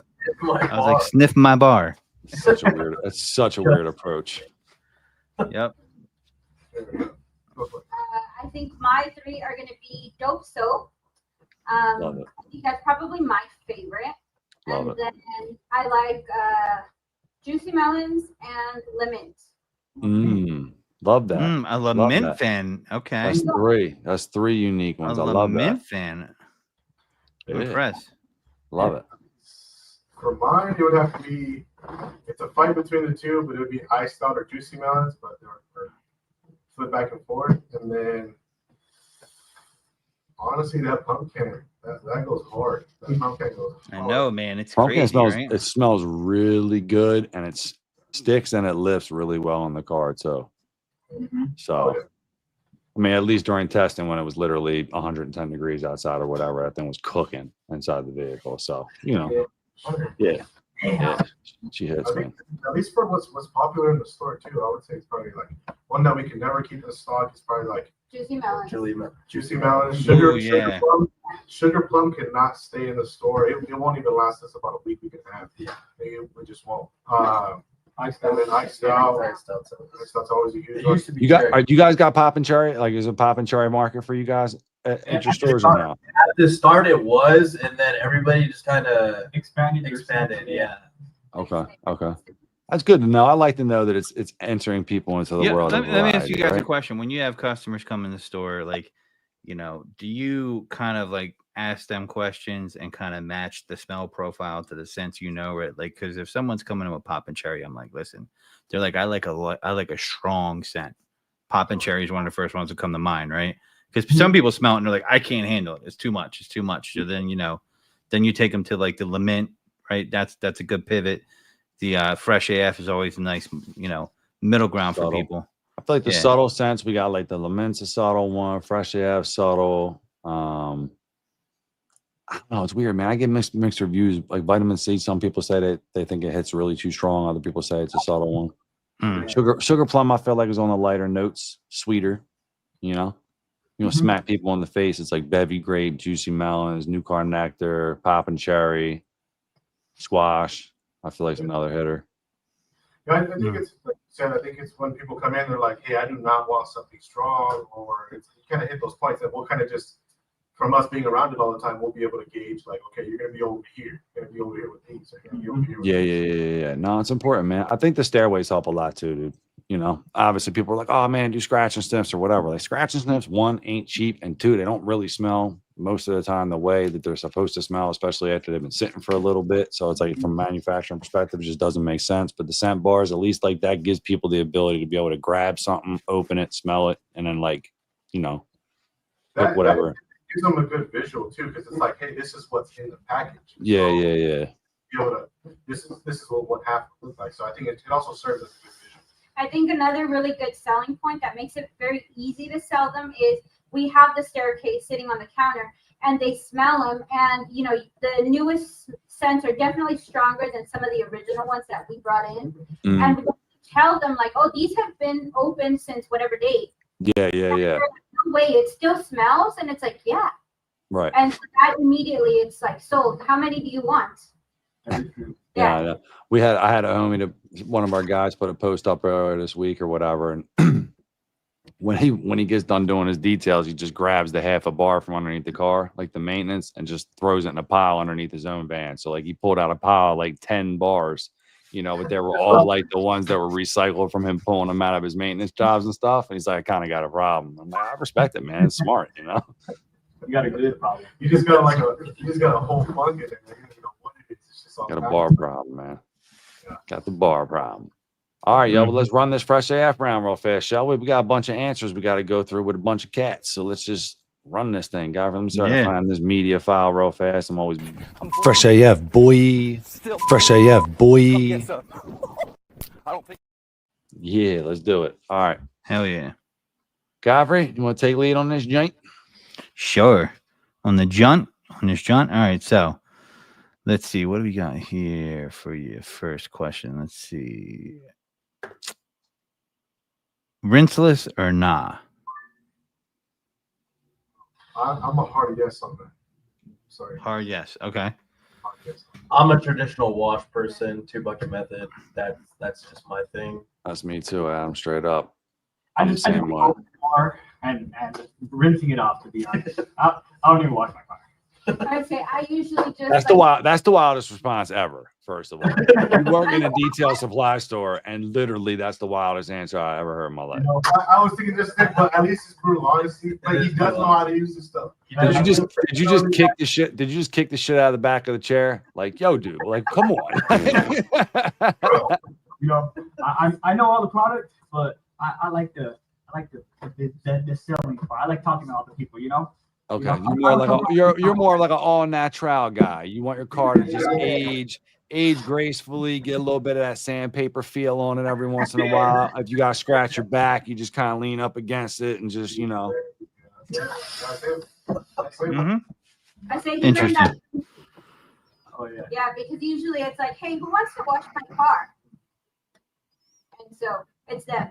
I was like, sniff my bar. That's such a weird approach. Yep. I I think my three are going to be Dope Soap. Love it. I think that's probably my favorite. Love And it. then I like Juicy Melons and Lemons. Love that. A Love lament that. fan. Okay. That's three. That's three unique A ones. I love that. lament fan. I'm Yeah. impressed. Love it. For mine, it would have to be. It's a fight between the two, but it would be iced out or juicy melons, but they're flip back and forth. And then, honestly, that pumpkin that goes hard. That pumpkin goes hard. I know, man. It's Pumpkin crazy, smells. right? It smells really good, and it sticks and it lifts really well on the car too. So, I mean, at least during testing when it was literally 110 degrees outside or whatever, that thing was cooking inside the vehicle. So, yeah. She hits I me. think, at least for what's popular in the store too, I would say it's probably like one that we can never keep in stock is probably like Juicy Melons. juicy melon. Ooh, yeah. Sugar plum cannot stay in the store. It won't even last us about a week. We can have. Yeah, we just won't. Iced And then iced out. Iced out's That's always a huge It one. used to be You got? cherry. You guys got pop and cherry? Like, is a pop and cherry market for you guys at your stores or no? At the start it was, and then everybody just kind of expanded. yeah. Okay. That's good to know. I like to know that it's entering people into the Yeah, world. let of me ask variety, you guys a right? question. When you have customers come in the store, like, do you kind of like ask them questions and kind of match the smell profile to the scents, right? Like, because if someone's coming in with pop and cherry, I'm like, listen, they're like, I like a strong scent. Pop and cherry is one of the first ones that come to mind, right? Because some people smell it and they're like, I can't handle it. It's too much. So then, then you take them to like the lament, right? That's a good pivot. The fresh AF is always a nice, middle ground Subtle. for people. I feel like the subtle scents, we got like the laments, a subtle one, fresh AF, subtle. I don't know. It's weird, man. I get mixed reviews. Like vitamin C, some people say that they think it hits really too strong. Other people say it's a subtle one. Sugar plum, I feel like is on the lighter notes, sweeter. Smack people in the face. It's like bevy grape, juicy melons, new car nectar, pop and cherry, squash. I feel like it's another hitter. Yeah, I think it's like you said. I think it's when people come in, they're like, "Hey, I do not want something strong," or it's you kind of hit those points that we'll kind of just, from us being around it all the time, we'll be able to gauge like, okay, you're gonna be over here, you're gonna be over here with these, or you're gonna be over here. With Yeah. No, it's important, man. I think the stairways help a lot too, dude. Obviously people are like, oh man, do scratch and sniffs or whatever. Like scratch and sniffs, one, ain't cheap, and two, they don't really smell most of the time the way that they're supposed to smell, especially after they've been sitting for a little bit. So it's like from a manufacturing perspective, it just doesn't make sense. But the scent bars, at least like that gives people the ability to be able to grab something, open it, smell it, and then like, that whatever. gives them a good visual too, because it's like, hey, this is what's in the package. Yeah. Be able to, this is what half looks like. So I think it also serves as a good visual. I think another really good selling point that makes it very easy to sell them is we have the staircase sitting on the counter and they smell them. And, the newest scents are definitely stronger than some of the original ones that we brought in. And we tell them like, oh, these have been open since whatever date. Yeah. No way, it still smells. And it's like, yeah. Right. And so that immediately it's like, sold. How many do you want? Yeah. I had a homie, one of our guys put a post up earlier this week or whatever, and when he gets done doing his details, he just grabs the half a bar from underneath the car, like the maintenance, and just throws it in a pile underneath his own van. So like he pulled out a pile of like 10 bars, but they were all like the ones that were recycled from him pulling them out of his maintenance jobs and stuff. And he's like, I kind of got a problem. I'm like, I respect it, man. It's smart, You got a good problem. You just got a whole Funkin in there. You know what it is. It's just all Got a kinds bar of- problem, man. Got the bar problem. All right, yo, but let's run this fresh AF round real fast, shall we? We got a bunch of answers we got to go through with a bunch of cats. So let's just run this thing, guys. Let me start to find this media file real fast. I'm fresh AF, boy. Fresh AF, boy. I don't think. Yeah, let's do it. All right. Hell yeah. Godfrey, you want to take lead on this joint? Sure. On this jaunt. All right. So let's see. What do we got here for your first question? Let's see. Rinseless or nah? I'm a hard yes on that. Sorry. Hard yes. Okay. Hard yes. I'm a traditional wash person, 2-bucket method. That's just my thing. That's me too, Adam. Straight up. I I'm just the same way. bar and rinsing it off. To be honest, I don't even wash my car. I would say I usually just That's the wildest response ever. First of all, you work in a detail supply store, and literally that's the wildest answer I ever heard in my life. You know, I was thinking this thing, but at least it's brutal honesty. Like he does know how to use this stuff. Did you just kick the shit? Did you just kick the shit out of the back of the chair? Like, yo, dude, like, come on. You know, I know all the products, but I like the selling part. I like talking to all the people. You know. Okay, you're more like an all natural guy. You want your car to just age gracefully, get a little bit of that sandpaper feel on it every once in a while. If you got to scratch your back, you just kind of lean up against it and just, you know. Mm-hmm. I say Interesting. Oh yeah. Yeah, because usually it's like, hey, who wants to wash my car? And so it's them.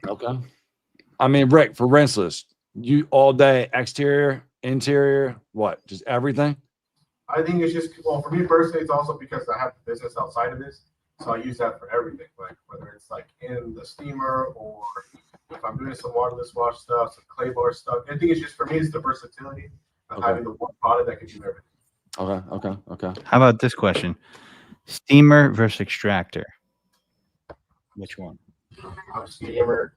Okay. I mean, Rick, for rinseless, you all day, exterior, interior, what? Just everything? I think it's just, well, for me personally, it's also because I have a business outside of this. So I use that for everything, like whether it's like in the steamer or if I'm doing some waterless wash stuff, some clay bar stuff. I think it's just, for me, it's the versatility of having the one product that can do everything. Okay. How about this question? Steamer versus extractor. Which one? Steamer.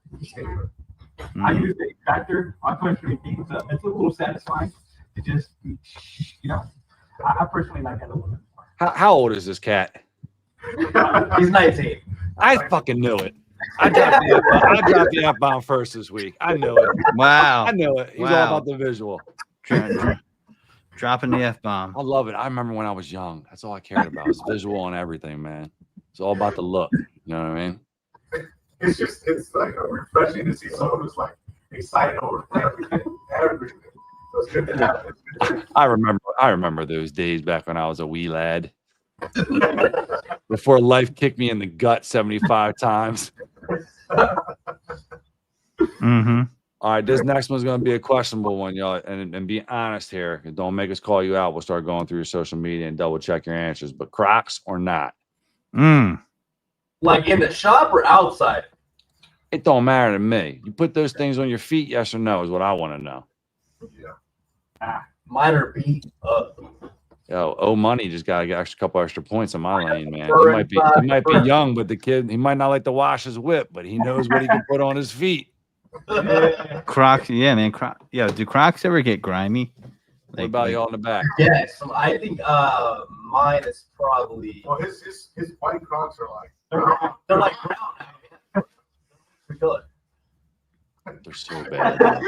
I use the extractor. I personally think it's a little satisfying to just, you know, I personally like that a little bit more. How old is this cat? He's 19. I fucking knew it. I dropped the F-bomb first this week. I knew it. Wow. I knew it. He's all about the visual. Dropping the F-bomb. I love it. I remember when I was young. That's all I cared about. It's visual and everything, man. It's all about the look. You know what I mean? It's like refreshing to see someone who's like excited over everything. So it's good to have. I remember those days back when I was a wee lad. Before life kicked me in the gut 75 times. Mm-hmm. All right, this next one's going to be a questionable one, y'all. And be honest here. Don't make us call you out. We'll start going through your social media and double check your answers. But Crocs or not? Like in the shop or outside? It don't matter to me. You put those things on your feet, yes or no, is what I want to know. Yeah. Mine are beat up. Yo, Money just got to get a couple extra points in my lane, man. He might be young, but the kid, he might not like to wash his whip, but he knows what he can put on his feet. Crocs, yeah, man. Do Crocs ever get grimy? What about y'all in the back? Yes, I think mine is probably. Well, his white Crocs are like. They're like brown. Good. They're so bad.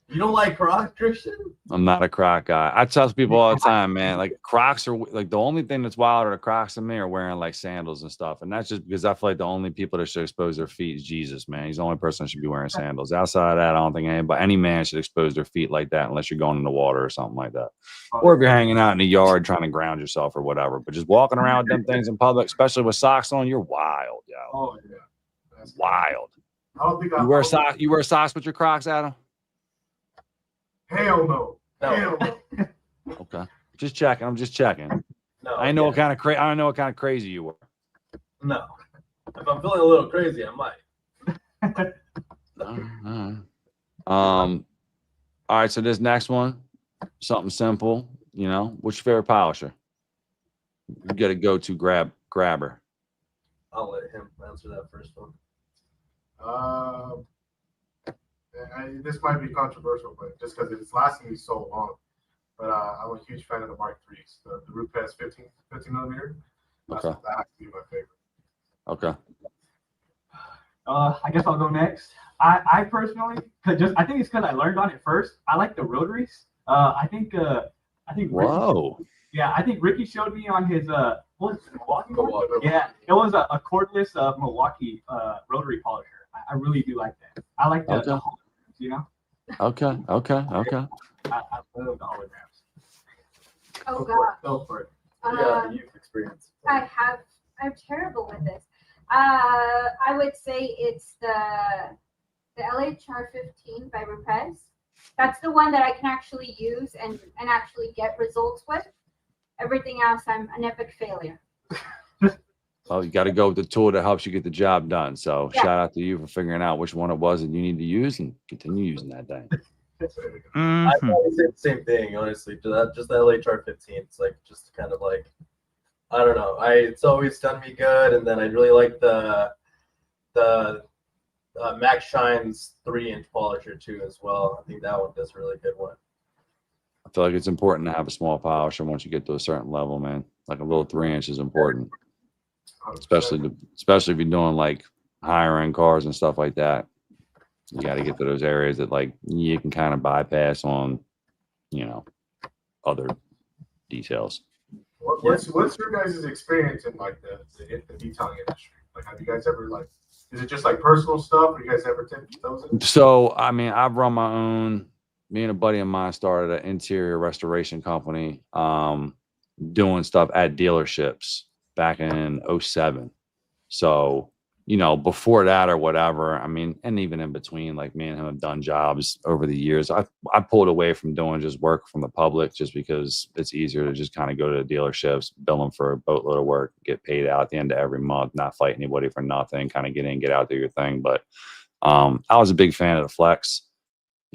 You don't like Crocs, Christian? I'm not a Croc guy. I tell people all the time, man, like Crocs are like the only thing that's wilder to Crocs than me are wearing like sandals and stuff. And that's just because I feel like the only people that should expose their feet is Jesus, man. He's the only person that should be wearing sandals. Outside of that, I don't think any man should expose their feet like that unless you're going in the water or something like that. Or if you're hanging out in the yard trying to ground yourself or whatever. But just walking around with them things in public, especially with socks on, you're wild, yo. Oh yeah. That's Wild. I don't think You wear socks with your Crocs, Adam? Hell no. No. Hell no. Okay. Just checking. I'm just checking. No. I know what kind of I don't know what kind of crazy you were. No. If I'm feeling a little crazy, I might. All right, so this next one, something simple, you know. What's your favorite polisher? You got to go to grabber. I'll let him answer that first one. This might be controversial, but just because it's lasting me so long. But I'm a huge fan of the Mark IIIs, the Rupes 15 millimeter. That has to be my favorite. Okay. I guess I'll go next. I personally, I think it's because I learned on it first. I like the rotaries. I think. Whoa. I think Ricky showed me on his what was it, Milwaukee? Milwaukee. Yeah, it was a cordless Milwaukee rotary polisher. I really do like that. I like the holograms, you know. Okay. I love the holograms. Oh God. Go for it. Yeah, youth experience. I'm terrible with this. I would say it's the LHR 15 by Rupes. That's the one that I can actually use and actually get results with. Everything else, I'm an epic failure. Well, you got to go with the tool that helps you get the job done. So Yeah. shout out to you for figuring out which one it was that you need to use and continue using that thing. I Mhm. probably say the same thing, honestly. Just that LHR 15. It's like just kind of like I don't know. It's always done me good, and then I really like the Max Shine's 3-inch polisher too as well. I think that one does a really good one. I feel like it's important to have a small polisher once you get to a certain level, man. Like a little 3-inch is important, 100%. especially if you're doing like higher end cars and stuff like that. You got to get to those areas that like you can kind of bypass on, other details. What's your guys' experience in like the detailing industry? Like, have you guys ever like? Is it just like personal stuff? Or you guys ever take those? So, I mean, I've run my own. Me and a buddy of mine started an interior restoration company, doing stuff at dealerships back in 07. So, before that or whatever, I mean, and even in between, like me and him have done jobs over the years. I pulled away from doing just work from the public just because it's easier to just kind of go to the dealerships, bill them for a boatload of work, get paid out at the end of every month, not fight anybody for nothing, kind of get in, get out, do your thing. But I was a big fan of the Flex.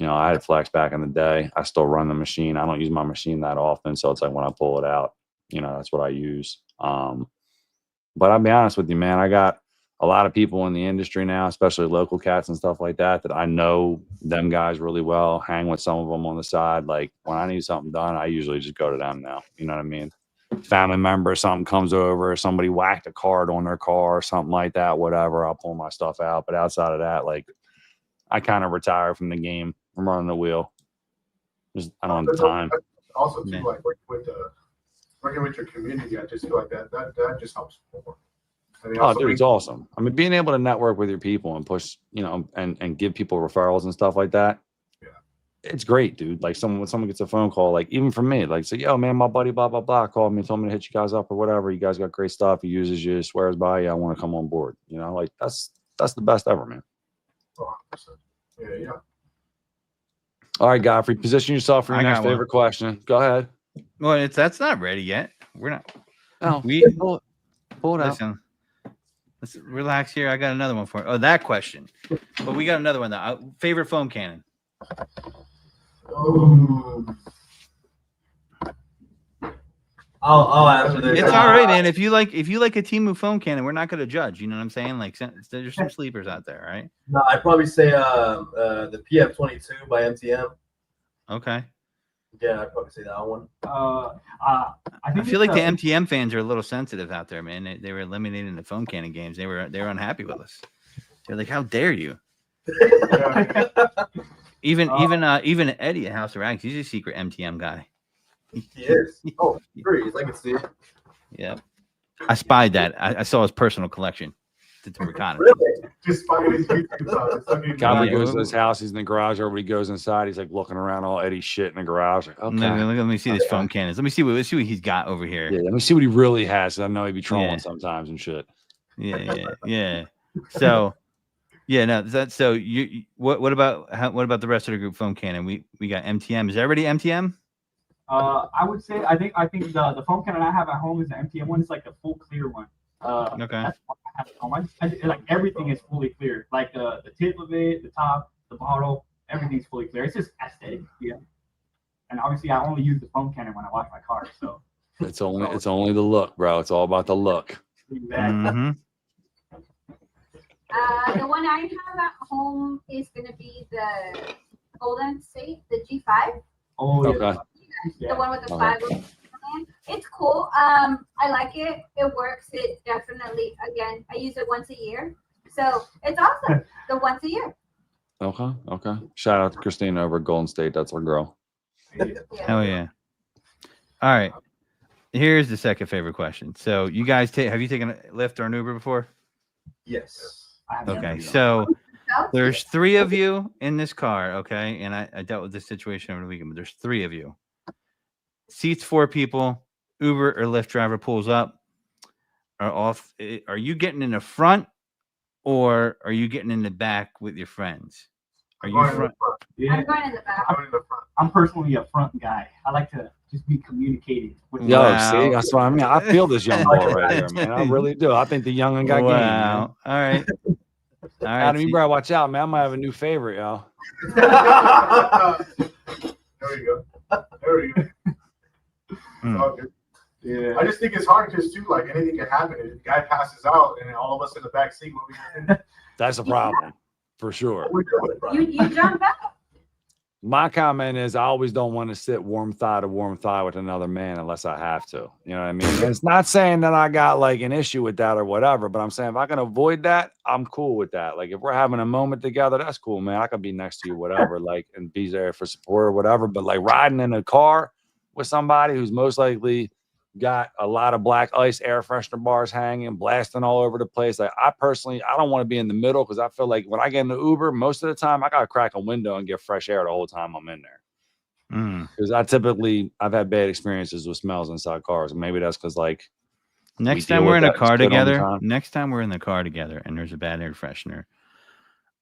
I had Flex back in the day. I still run the machine. I don't use my machine that often. So it's like when I pull it out, that's what I use. But I'll be honest with you, man, I got a lot of people in the industry now, especially local cats and stuff like that I know them guys really well, hang with some of them on the side. Like when I need something done, I usually just go to them now. You know what I mean? Family member, something comes over, somebody whacked a card on their car or something like that, whatever, I'll pull my stuff out. But outside of that, like I kind of retired from the game. I'm running the wheel. I don't have time. Also, too, Man. like working with your community, I just feel like that just helps more. I mean, Oh, also dude, it's awesome. I mean, being able to network with your people and push, and give people referrals and stuff like that. Yeah. It's great, dude. Like when someone gets a phone call, like even from me, like say, yo, man, my buddy, blah, blah, blah, called me, told me to hit you guys up or whatever. You guys got great stuff. He uses you, swears by you. I want to come on board. Like that's the best ever, man. 100%. Yeah. All right, Godfrey, position yourself for your I next got one. favorite question. Go ahead. Well, that's not ready yet. We're not. No, We pull it out. listen. Let's relax here. I got another one for you. Oh, that question. But we got another one though. Favorite foam cannon. Oh. I'll answer this. It's all right, man. If you like a Temu foam cannon, we're not going to judge. You know what I'm saying? Like there's some sleepers out there, right? No, I'd probably say the PF22 by MTM. Okay. Yeah, I'd probably say that one. I feel like the MTM fans are a little sensitive out there, man. They were eliminating the foam cannon games. They were unhappy with us. They're like, "How dare you?" Even Eddie at House of Rags, he's a secret MTM guy. He is. Oh, freeze! I can see it. Yeah, I spied that. I saw his personal collection. To reconnaissance. Really? Just find his YouTube. Godfrey goes to his house. He's in the garage. Everybody goes inside. He's like looking around all Eddie's shit in the garage. Like, okay. Let me see this foam cannons. Let's see what he's got over here. Yeah, let me see what he really has. I know he'd be trolling sometimes and shit. Yeah. So, yeah, no. So you what about the rest of the group foam cannon? We got MTM. Is everybody MTM? I would say I think the foam cannon I have at home is the MTM one. It's like the full clear one. Okay. That's what I have at home. Like everything is fully clear. Like the tip of it, the top, the bottle, everything's fully clear. It's just aesthetic, yeah. And obviously, I only use the foam cannon when I wash my car. So it's only the look, bro. It's all about the look. exactly. Mm-hmm. The one I have at home is going to be the Golden State, the G5. Oh, yeah. Okay. The one with the Okay. flag. It's cool. I like it. It works. It definitely, again, I use it once a year. So it's awesome. The once a year. Okay. Shout out to Christina over at Golden State. That's our girl. Yeah. Hell yeah. All right. Here's the second favorite question. So you guys have you taken a Lyft or an Uber before? Yes. I have never Okay. done So So, there's 3 of you in this car, okay? And I dealt with this situation over the weekend, but there's 3 of you. Seats 4 people, Uber or Lyft driver pulls up. Are you getting in the front or are you getting in the back with your friends? Are you front? Yeah. I'm going in the back. I'm in the front. I'm personally a front guy. I like to just be be communicating with Yo, Wow. see, that's what I mean. I feel this young boy right here, man. I really do. I think the youngin' got game, man. Wow. All right. All right. Adam, you see- better watch out, man. I might have a new favorite, yo. There we go. There we go. Hmm. All good. Yeah. I just think it's hard because too, like anything can happen. If the guy passes out and then all of us in the back seat, what we gonna do? That's a problem for sure. You jump out. My comment is I always don't want to sit warm thigh to warm thigh with another man unless I have to. You know what I mean? And it's not saying that I got like an issue with that or whatever, but I'm saying if I can avoid that, I'm cool with that. Like if we're having a moment together, that's cool, man. I can be next to you, whatever, like and be there for support or whatever. But like riding in a car with somebody who's most likely got a lot of black ice air freshener bars hanging, blasting all over the place. Like I personally, I don't want to be in the middle because I feel like when I get in the Uber, most of the time I gotta crack a window and get fresh air the whole time I'm in there. Hmm. Because I've had bad experiences with smells inside cars. Maybe that's because like Next deal time we're with in a that car shit all the together, time. next time we're in the car together and there's a bad air freshener,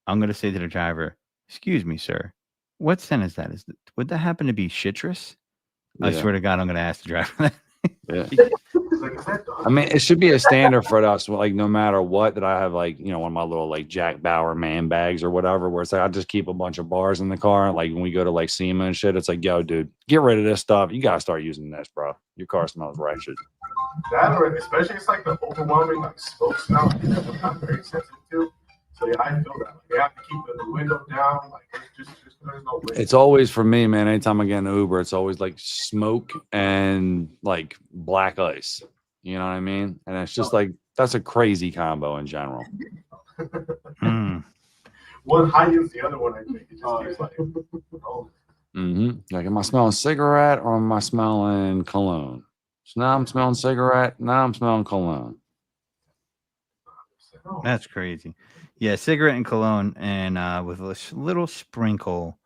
I'm gonna say to the driver, "Excuse me, sir, what scent is that? Would that happen to be citrus?" I Yeah. swear to God, I'm gonna ask the driver that. Yeah. Like, is that dog? I mean, it should be a standard for us, like no matter what, that I have like, you know, one of my little like Jack Bauer man bags or whatever, where it's like I just keep a bunch of bars in the car. And like when we go to like SEMA and shit, it's like, yo, dude, get rid of this stuff. You gotta start using this, bro. Your car smells wretched. That or especially it's like the overwhelming like smoke smell. I'm not very sensitive to. So yeah, I feel that. Like, you have to keep the window down. Like it's just there's no way. It's always for me, man. Anytime I get in an Uber, it's always like smoke and like black ice. You know what I mean? And it's just like that's a crazy combo in general. Hmm. One heightens the other one. I think it just keeps like. Oh, Like, am I smelling cigarette or am I smelling cologne? So now I'm smelling cigarette. Now I'm smelling cologne. That's crazy. Yeah, cigarette and cologne, and with a little sprinkle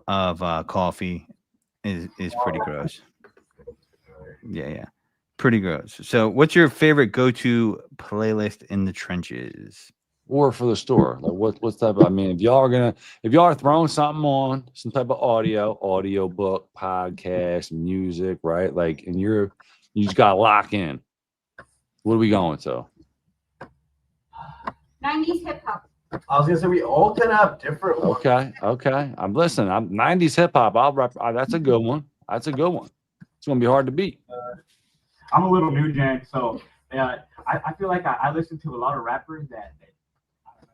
of coffee is pretty gross. Yeah, pretty gross. So, what's your favorite go-to playlist in the trenches? Or for the store. Like what's type of, I mean, if y'all are throwing something on, some type of audio book, podcast, music, right? Like, and you just gotta lock in. What are we going to? 90s hip hop. I was gonna say we all kind of have different ones. Okay. I'm listening. I'm 90s hip hop. That's a good one. That's a good one. It's gonna be hard to beat. I'm a little new gen, so I feel like I listen to a lot of rappers that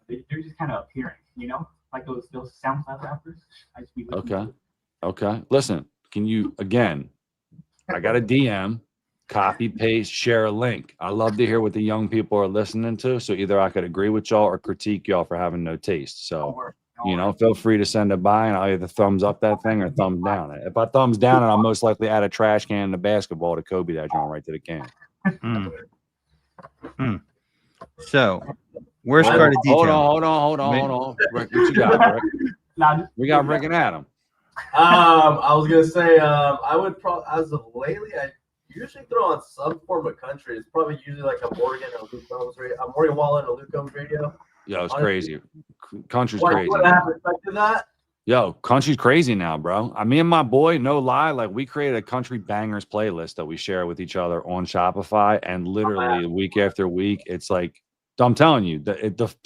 they're just kind of appearing, you know, like those SoundCloud rappers. I just be listening to. Okay. Listen, can you again? I got a DM, copy, paste, share a link. I love to hear what the young people are listening to. So either I could agree with y'all or critique y'all for having no taste. So, you know, feel free to send it by and I'll either thumbs up that thing or thumbs down it. If I thumbs down it, I'll most likely add a trash can and a basketball to Kobe that joint right to the can. So, worst Hold card of detail. on. Rick, what you got, Rick? We got Rick and Adam. I was gonna say I would probably as of lately I usually throw on some form of country. It's probably usually like a Morgan or Luke Combs radio, a Morgan Wallen or Luke Combs radio. Yo, it's crazy. Country's Like, crazy. would I have respect to that? Yo, country's crazy now, bro. Me and my boy, no lie, like we created a country bangers playlist that we share with each other on Shopify, and literally week after week, it's like I'm telling you, the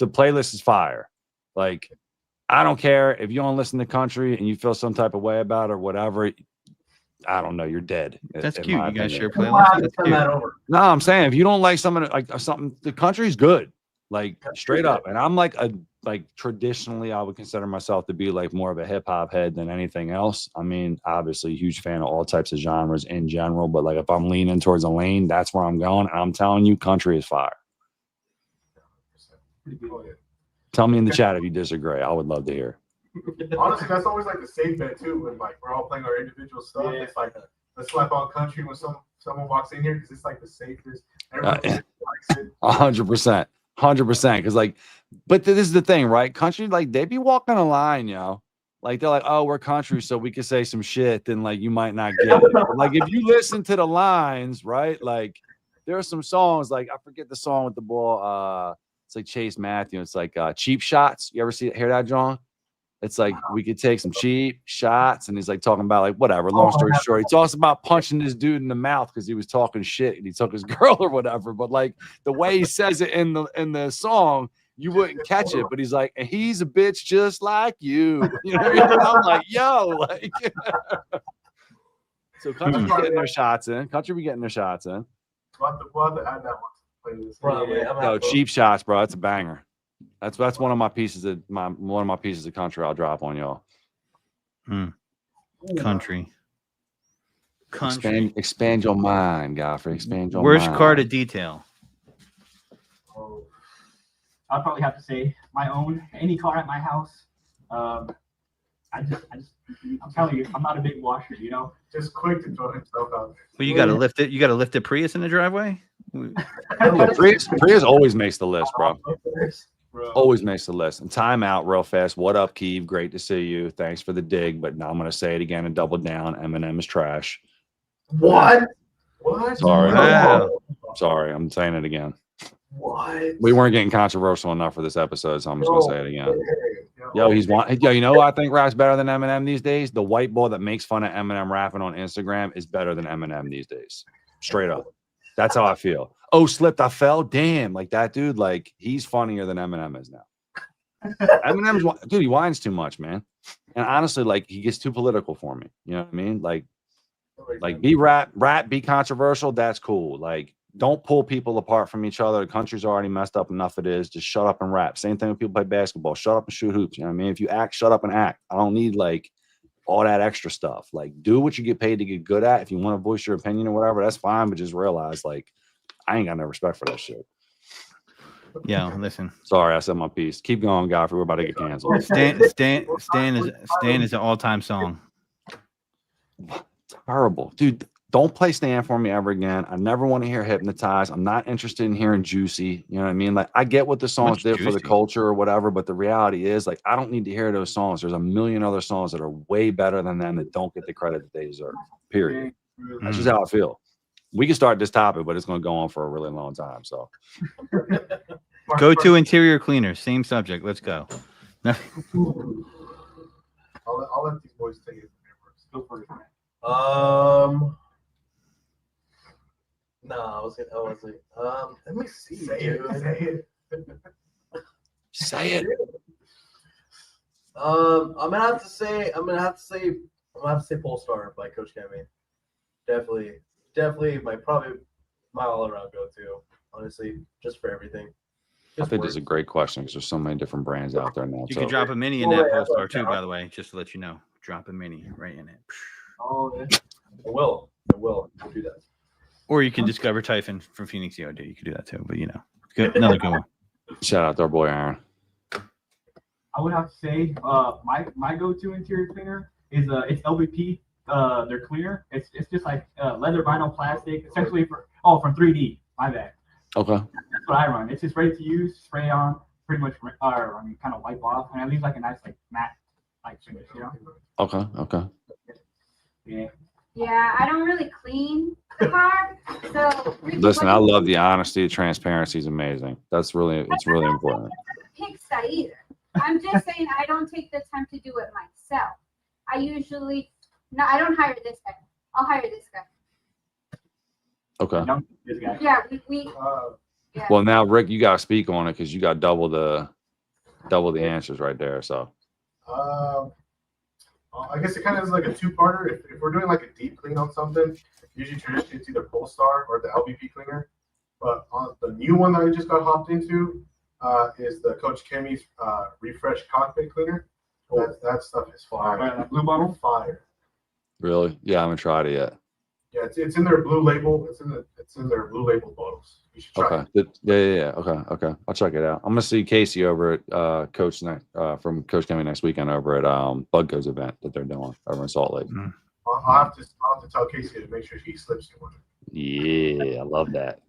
playlist is fire. Like, I don't care if you don't listen to country and you feel some type of way about it or whatever. I don't know, you're dead. That's in cute. my You guys opinion. share I'll have playlists. to That's send cute. that over. No, I'm saying if you don't like something, the country's good, like straight up. And I'm like traditionally, I would consider myself to be like more of a hip hop head than anything else. I mean, obviously, huge fan of all types of genres in general, but like if I'm leaning towards a lane, that's where I'm going. And I'm telling you, country is fire. Tell me in the chat if you disagree. I would love to hear. Honestly, that's always like the safe bet too. When like we're all playing our individual stuff, Yeah. it's like let's slap on country when someone walks in here because it's like the safest. Everyone likes it. 100%. 100%. Because like, but this is the thing, right? Country, like they be walking a line, yo. Like they're like, oh, we're country, so we can say some shit, then like you might not get it. But, like if you listen to the lines, right? Like there are some songs, like I forget the song with the ball. It's like Chase Matthew. It's like Cheap Shots. You ever hear that, John? It's like we could take some cheap shots, and he's like talking about like whatever. Long story short, he talks about punching this dude in the mouth because he was talking shit and he took his girl or whatever. But like the way he says it in the song, you wouldn't catch it. But he's like, and he's a bitch just like you. You know what I mean? And I'm like, yo, like. So country be getting their shots in. Country be getting their shots in. We'll have to add that one to the playlist. Probably. I'm Yo, not- cheap shots, bro. That's a banger. That's one of my pieces of country I'll drop on y'all. Country. Expand your mind, Godfrey. Expand your Worst mind. car to detail. Oh, I'd probably have to say my own. Any car at my house. I'm telling you, I'm not a big washer. You know. Just quick to throw himself out there. Well, you got to lift it. You got to lift a Prius in the driveway. Prius always makes the list, bro. Bro. Always makes the list. And time out real fast. What up, Keeve? Great to see you. Thanks for the dig. But now I'm going to say it again and double down. Eminem is trash. What? What? Sorry. Wow. Sorry. I'm saying it again. What? We weren't getting controversial enough for this episode, so I'm just going to say it again. Yo, Oh, he's one. Yo, you know what I think raps better than Eminem these days? The white boy that makes fun of Eminem rapping on Instagram is better than Eminem these days. Straight up. That's how I feel. Oh, slipped, I fell. Damn, like that dude. Like he's funnier than Eminem is now. Eminem's dude. He whines too much, man. And honestly, like he gets too political for me. You know what I mean? Like be rap, be controversial. That's cool. Like don't pull people apart from each other. The country's already messed up enough. It is. Just shut up and rap. Same thing when people play basketball. Shut up and shoot hoops. You know what I mean? If you act, shut up and act. I don't need like all that extra stuff. Like do what you get paid to get good at. If you want to voice your opinion or whatever, that's fine. But just realize like I ain't got no respect for that shit. Yeah, listen. Sorry, I said my piece. Keep going, Godfrey. We're about to get canceled. Stan is an all-time song. Terrible, dude. Don't play Stan for me ever again. I never want to hear Hypnotize. I'm not interested in hearing Juicy. You know what I mean? Like, I get what the songs What's did for the Juicy? culture or whatever, but the reality is, like, I don't need to hear those songs. There's a million other songs that are way better than them that don't get the credit that they deserve. Period. That's just how I feel. We can start this topic, but it's going to go on for a really long time. So, Go to interior cleaner. Same subject. Let's go. I'll let these boys take it. Go for it. No, I was like, let me see. Say it. say it. I'm gonna have to say Polestar by Coach Kemi. Definitely probably my all-around go-to. Honestly, just for everything. I think this is a great question because there's so many different brands out there now. You So can drop a mini in that Polestar too, by the way, just to let you know. Drop a mini right in it. Oh, yeah. I will do that. Or you can discover Typhon from Phoenix EOD. You can do that too, but you know, good, another good one. shout out to our boy Aaron. I would have to say my go-to interior cleaner is it's LVP their cleaner. It's just like leather, vinyl, plastic, essentially from 3D. My bad. Okay. That's what I run. It's just ready to use, spray on, pretty much kind of wipe off, and it leaves like a nice like matte like finish, you know. Okay. Yeah. Yeah, I don't really clean the car, so. Listen, I love the honesty. Transparency is amazing. It's really important. Pick that either. I'm just saying I don't take the time to do it myself. I don't hire this guy. I'll hire this guy. Okay. No, this guy. Yeah, we yeah. Well, now Rick, you got to speak on it because you got double the answers right there. So. I guess it kind of is like a two-parter. If we're doing like a deep clean on something, usually traditionally it's either Polestar or the LVP cleaner. But on the new one that I just got hopped into is the Coach Kemi's Refresh Cockpit Cleaner. That stuff is fire. That blue bottle. Fire. Really? Yeah, I haven't tried it yet. Yeah, it's in their blue label. It's in their blue label bottles. You should try Okay. Yeah. Okay. I'll check it out. I'm gonna see Casey over at Coach from Coach Kemi next weekend over at Bug Goes event that they're doing over in Salt Lake. I'll have to tell Casey to make sure he slips you one. Yeah, I love that.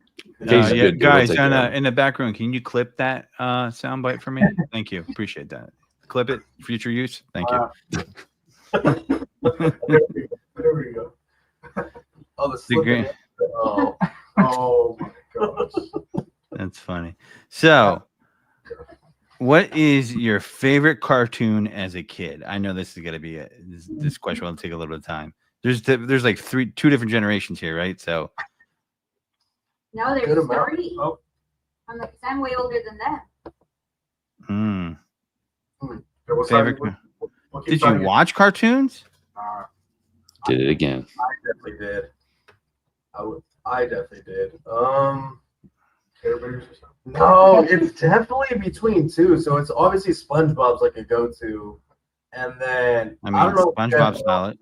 Casey's Yeah, good, dude. We'll guys, take care of it. in the back room, can you clip that soundbite for me? Thank you. Appreciate that. Clip it, future use. Thank you. There we go. Oh, the The green- slip. Oh, Oh my gosh. That's funny. So, What is your favorite cartoon as a kid? I know this is gonna be this question will take a little bit of time. There's like two different generations here, right? So No, Good there's amount. 3. Oh. I'm way older than them. There was favorite. what Did keeps you on- watch cartoons? Did it again. I definitely did. I definitely did. Care Bears or something? No, it's definitely between two. So it's obviously SpongeBob's like a go-to, and then I mean, don't know. SpongeBob's solid.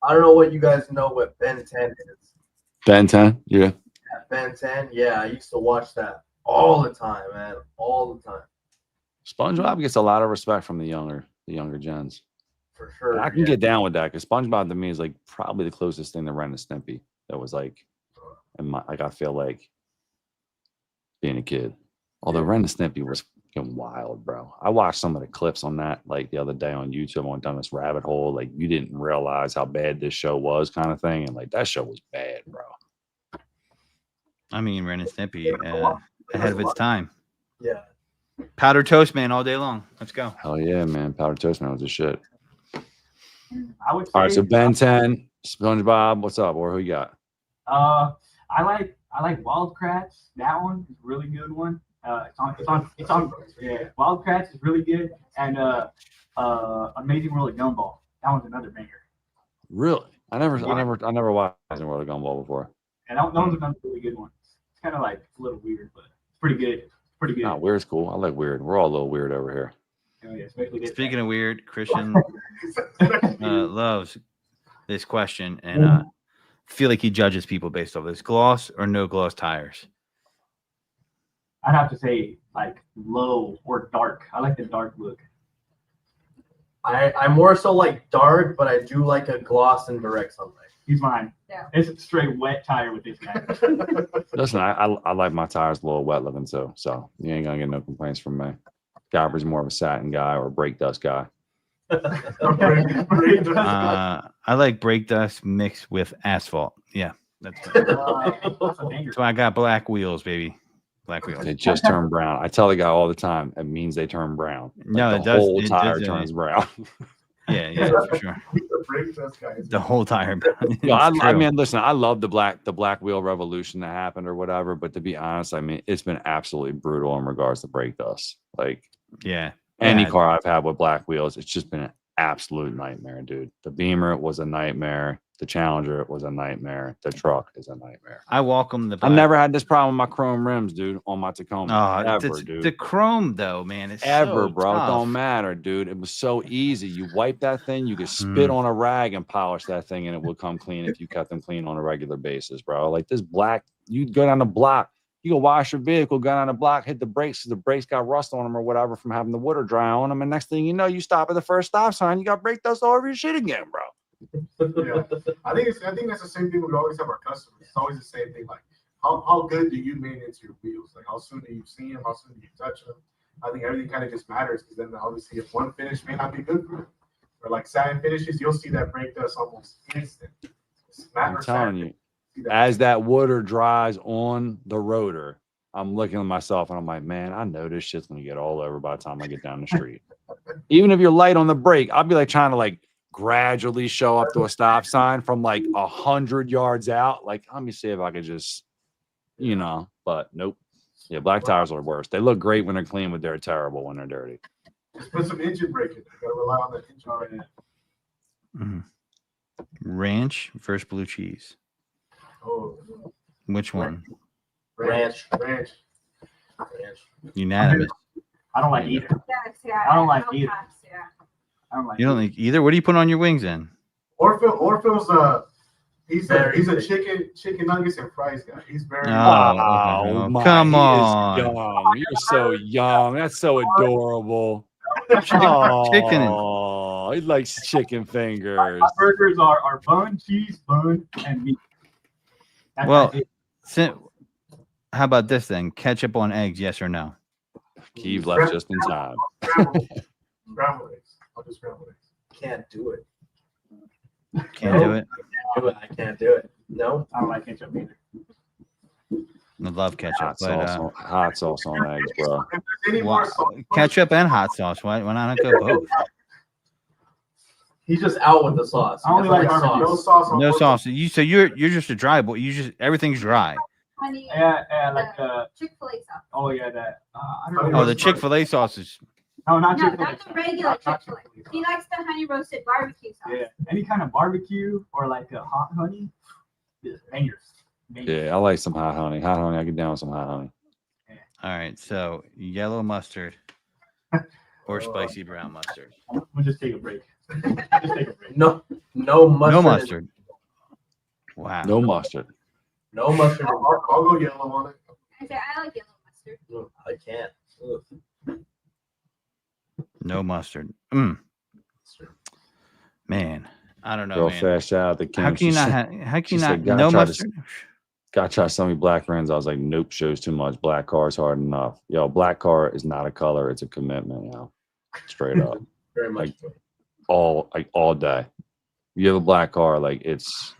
I don't know what you guys know what Ben 10 is. Ben 10? Yeah. Ben 10, yeah, I used to watch that all the time, man, all the time, SpongeBob gets a lot of respect from the younger gens. for sure. And I can yeah. get down with that because SpongeBob to me is like probably the closest thing to Ren and Stimpy that was like, I feel like being a kid. Although Ren and Stimpy was fucking wild, bro. I watched some of the clips on that like the other day on YouTube. I went down this rabbit hole. Like you didn't realize how bad this show was, kind of thing. And like that show was bad, bro. I mean, Ren and Stimpy ahead of its time. Yeah. Powder Toast Man all day long. Let's go. Hell yeah, man. Powder Toast Man was the shit. I would say. All right, so Ben 10, SpongeBob, what's up? Or who you got? I like Wild Kratts. That one is a really good one. It's on. Yeah, Wild Kratts is really good, and Amazing World of Gumball. That one's another banger. Really? I never watched World of Gumball before. And that one's another really good one. It's kind of like a little weird, but it's pretty good. Pretty good. No, weird's cool. I like weird. We're all a little weird over here. Oh, yeah, especially this Speaking of weird, Christian That's loves this question, and I feel like he judges people based off this gloss or no gloss tires. I'd have to say like low or dark. I like the dark look. I more so like dark, but I do like a gloss and direct sunlight. He's mine. Yeah. It's a straight wet tire with this guy. Listen, I like my tires a little wet looking too, so you ain't gonna get no complaints from me. Gabber's more of a satin guy or a brake dust guy. I like brake dust mixed with asphalt. Yeah, that's That's a banger. why I got black wheels, baby. Black wheels. They just turn brown. I tell the guy all the time, it means they turn brown. Like No, the it does. whole It tire does, turns brown. Yeah, for sure. The whole tire. No, I It's true. mean, listen, I love the black wheel revolution that happened or whatever, but to be honest, I mean, it's been absolutely brutal in regards to brake dust. Like yeah. any Yeah. car I've had with black wheels, it's just been an absolute nightmare, dude. The Beamer was a nightmare. The Challenger was a nightmare. The truck is a nightmare. I welcome the. I've black. never had this problem with my chrome rims, dude, on my Tacoma. Oh, ever, dude. the chrome though, man. It's Ever, so bro. It tough. don't matter, dude. It was so easy. You wipe that thing, you could spit Mm. on a rag and polish that thing, and it would come clean if you kept them clean on a regular basis, bro. Like this black, you go down the block, you go wash your vehicle, go down the block, hit the brakes, because the brakes got rust on them or whatever from having the water dry on them. And next thing you know, you stop at the first stop sign, you got brake dust all over your shit again, bro. Yeah. I think that's the same thing we always have our customers. It's always the same thing. Like how good do you maintenance your wheels? Like how soon do you see them? How soon do you touch them? I think everything kind of just matters because then obviously if one finish may not be good for you, or like satin finishes, you'll see that brake dust almost instant. It's matte I'm or telling satin, you, see that. as that water dries on the rotor, I'm looking at myself and I'm like, man, I know this shit's gonna get all over by the time I get down the street. Even if you're light on the brake, I'll be like trying to like gradually show up to a stop sign from like 100 yards out. Like, let me see if I could just, but nope. Yeah, black tires are worse. They look great when they're clean, but they're terrible when they're dirty. Just put some engine brake in. You gotta rely on that engine brake. Mhm. Ranch versus blue cheese. Oh, Which one? Ranch. Ranch. Unanimous. I don't like either. Yes, yeah. I don't like no either. pass, yeah. I don't like. You don't like either? What do you put on your wings then? Orphil's he's Very a good. chicken nuggets and fries guy. He's very Oh, my, come he is on. young. You're so young. That's so adorable. Chicken. Oh, he likes chicken fingers. My burgers are bun, cheese, bun, and meat. Well, that's it. How about this then? Ketchup on eggs, yes or no? Keeve left just in time. Scrambled eggs. I'll do scrambled eggs. Can't do it. Can't do it. I can't do it. No. I don't like ketchup either. I love ketchup, but hot sauce on eggs, bro. If there's any why- more sauce, ketchup and hot sauce. Why not go both? He's just out with the sauce. He I only doesn't like no sauce. sauce on No both. sauce. You're just a dry boy. Everything's dry. Honey, Yeah, like Chick-fil-A sauce. oh yeah, that I don't know. Oh, the Chick-fil-A sauce is No, not No, Chick-fil-A. not the regular Not Chick-fil-A. Chick-fil-A. He likes the honey roasted barbecue sauce. Yeah, any kind of barbecue or like a hot honey, bangers. Yeah, I like some hot honey. Hot honey, I get down with some hot honey. all right. So yellow mustard or spicy brown mustard. We'll just take a break. Just take a break. No mustard. No mustard. Wow. No mustard. No mustard. I'll go yellow on it. I said I like yellow mustard. Ugh, I can't. Ugh. No mustard. Man, I don't know, Real man. fast shout out to Kim. How can you She not? said- How can she you not? said, "God, No try to mustard. Got try to sell me black rims. I was like, nope, shows too much. Black car is hard enough. Yo, black car is not a color, it's a commitment, yo. Straight up. Very much. all day. You have a black car, like it's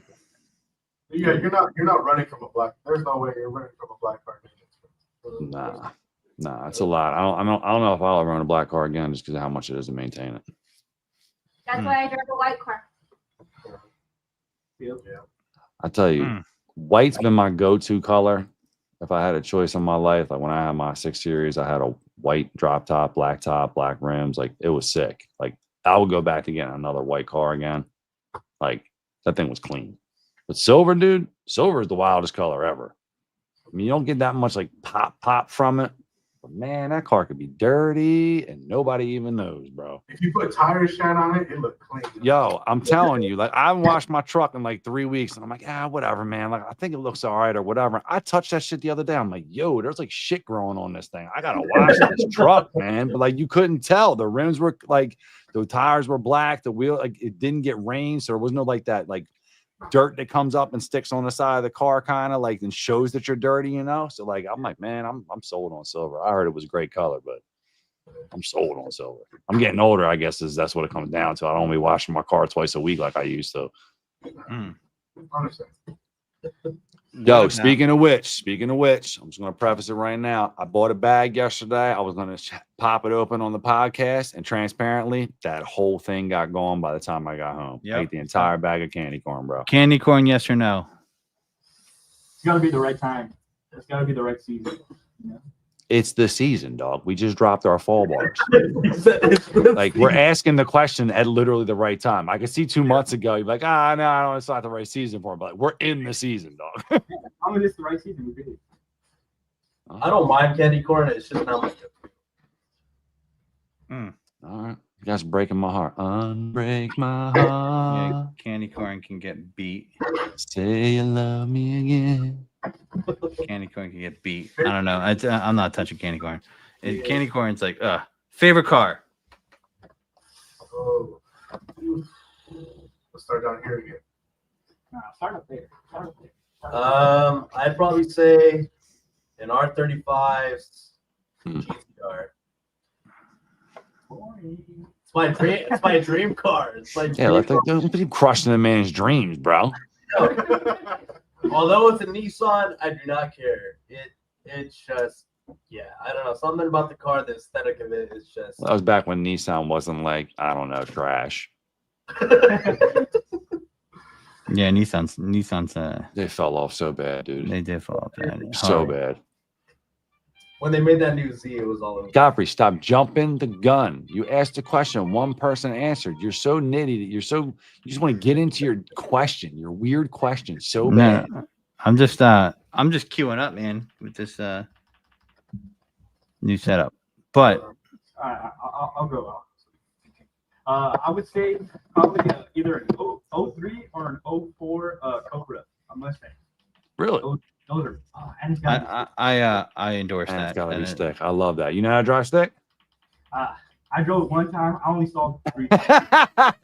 Yeah, you're not running from a black. There's no way you're running from a black car. nah, it's a lot. I don't know if I'll ever own a black car again just because of how much it is to maintain it. That's why I drive a white car. Yeah. I tell you, Mm. white's been my go-to color. If I had a choice in my life, like when I had my 6 Series, I had a white drop top, black rims. Like it was sick. Like I would go back to getting another white car again. Like that thing was clean. But silver, dude, silver is the wildest color ever. I mean, you don't get that much like pop from it. But man, that car could be dirty and nobody even knows, bro. If you put tire shine on it, it look clean. Yo, I'm telling you, like I haven't washed my truck in like 3 weeks, and I'm like, whatever, man. Like I think it looks all right or whatever. I touched that shit the other day. I'm like, yo, there's like shit growing on this thing. I gotta wash this truck, man. But like you couldn't tell. The rims were like the tires were black. The wheel, like it didn't get rain, so there was no like that like dirt that comes up and sticks on the side of the car, kind of like and shows that you're dirty, you know. So like I'm like, man, I'm sold on silver. I heard it was a great color, but I'm sold on silver. I'm getting older, I guess that's what it comes down to. I don't be washing my car twice a week like I used to. Mm. Understand. Yo, What speaking of which, I'm just gonna preface it right now. I bought a bag yesterday. I was gonna pop it open on the podcast, and transparently, that whole thing got gone by the time I got home. Yep. I ate the entire bag of candy corn, bro. Candy corn, yes or no? It's gotta be the right time. It's gotta be the right season. It's the season, dog. We just dropped our fall bars. It's Like we're asking the question at literally the right time. I could see 2 months ago, you'd be like, no, I don't. It's not the right season for it. But like, we're in the season, dog. I mean, it's the right season. We really. I don't mind candy corn. It's just not my All right, you guys are breaking my heart. Unbreak my Yeah, heart. candy corn can get beat. Say you love me again. Candy corn can get beat. I don't know. I'm not touching candy corn. Candy corn's like, favorite car. Oh. Let's start down here again. Start up there. I'd probably say an R35's Hmm. GTR. It's my dream. It's my dream car. It's my Yeah, dream like car. don't be crushing a man's dreams, bro. Although it's a Nissan, I do not care. It's just, yeah, I don't know. Something about the car, the aesthetic of it is just. That was back when Nissan wasn't like, I don't know, trash. Yeah, Nissan's They fell off so bad, dude. they did fall off bad. So Hard. bad. When they made that new Z, it was all over. Godfrey, stop jumping the gun. You asked a question, one person answered. You're so nitty. You just want to get into your question, your weird question so bad. No, I'm just queuing up, man, with this new setup. But I'll go out. I would say probably either an 03 or an 04 Cobra, a Mustang. Really? Those are, and it's got, I endorse And that. it's gotta be And stick. I love that. You know how to drive stick? I drove one time. I only saw 3 I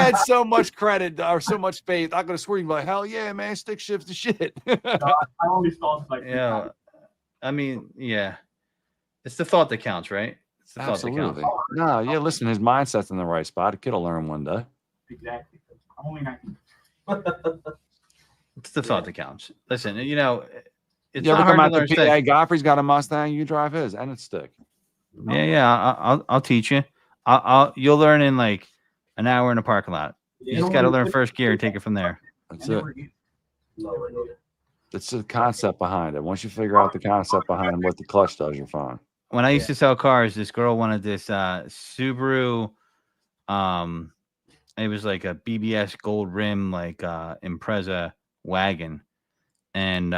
had so much credit or so much faith. I could have sworn you'd be like, hell yeah, man, stick shifts the shit. I only saw like 3 Yeah, times. I mean, yeah, it's the thought that counts, right? It's the thought that Absolutely. counts. No, yeah, listen, his mindset's in the right spot. A kid will learn one day. Exactly. I'm only 19. It's the thought that counts. Listen, you know, it's You ever not come hard out to to learn PA? stick. Godfrey's got a Mustang. You drive his, and it's stick. Yeah. I'll teach you. You'll learn in like an hour in a parking lot. You just got to learn first gear and take it from there. That's it. That's the concept behind it. Once you figure out the concept behind what the clutch does, you're fine. When I used to sell cars, this girl wanted this Subaru. It was like a BBS gold rim, like Impreza wagon, and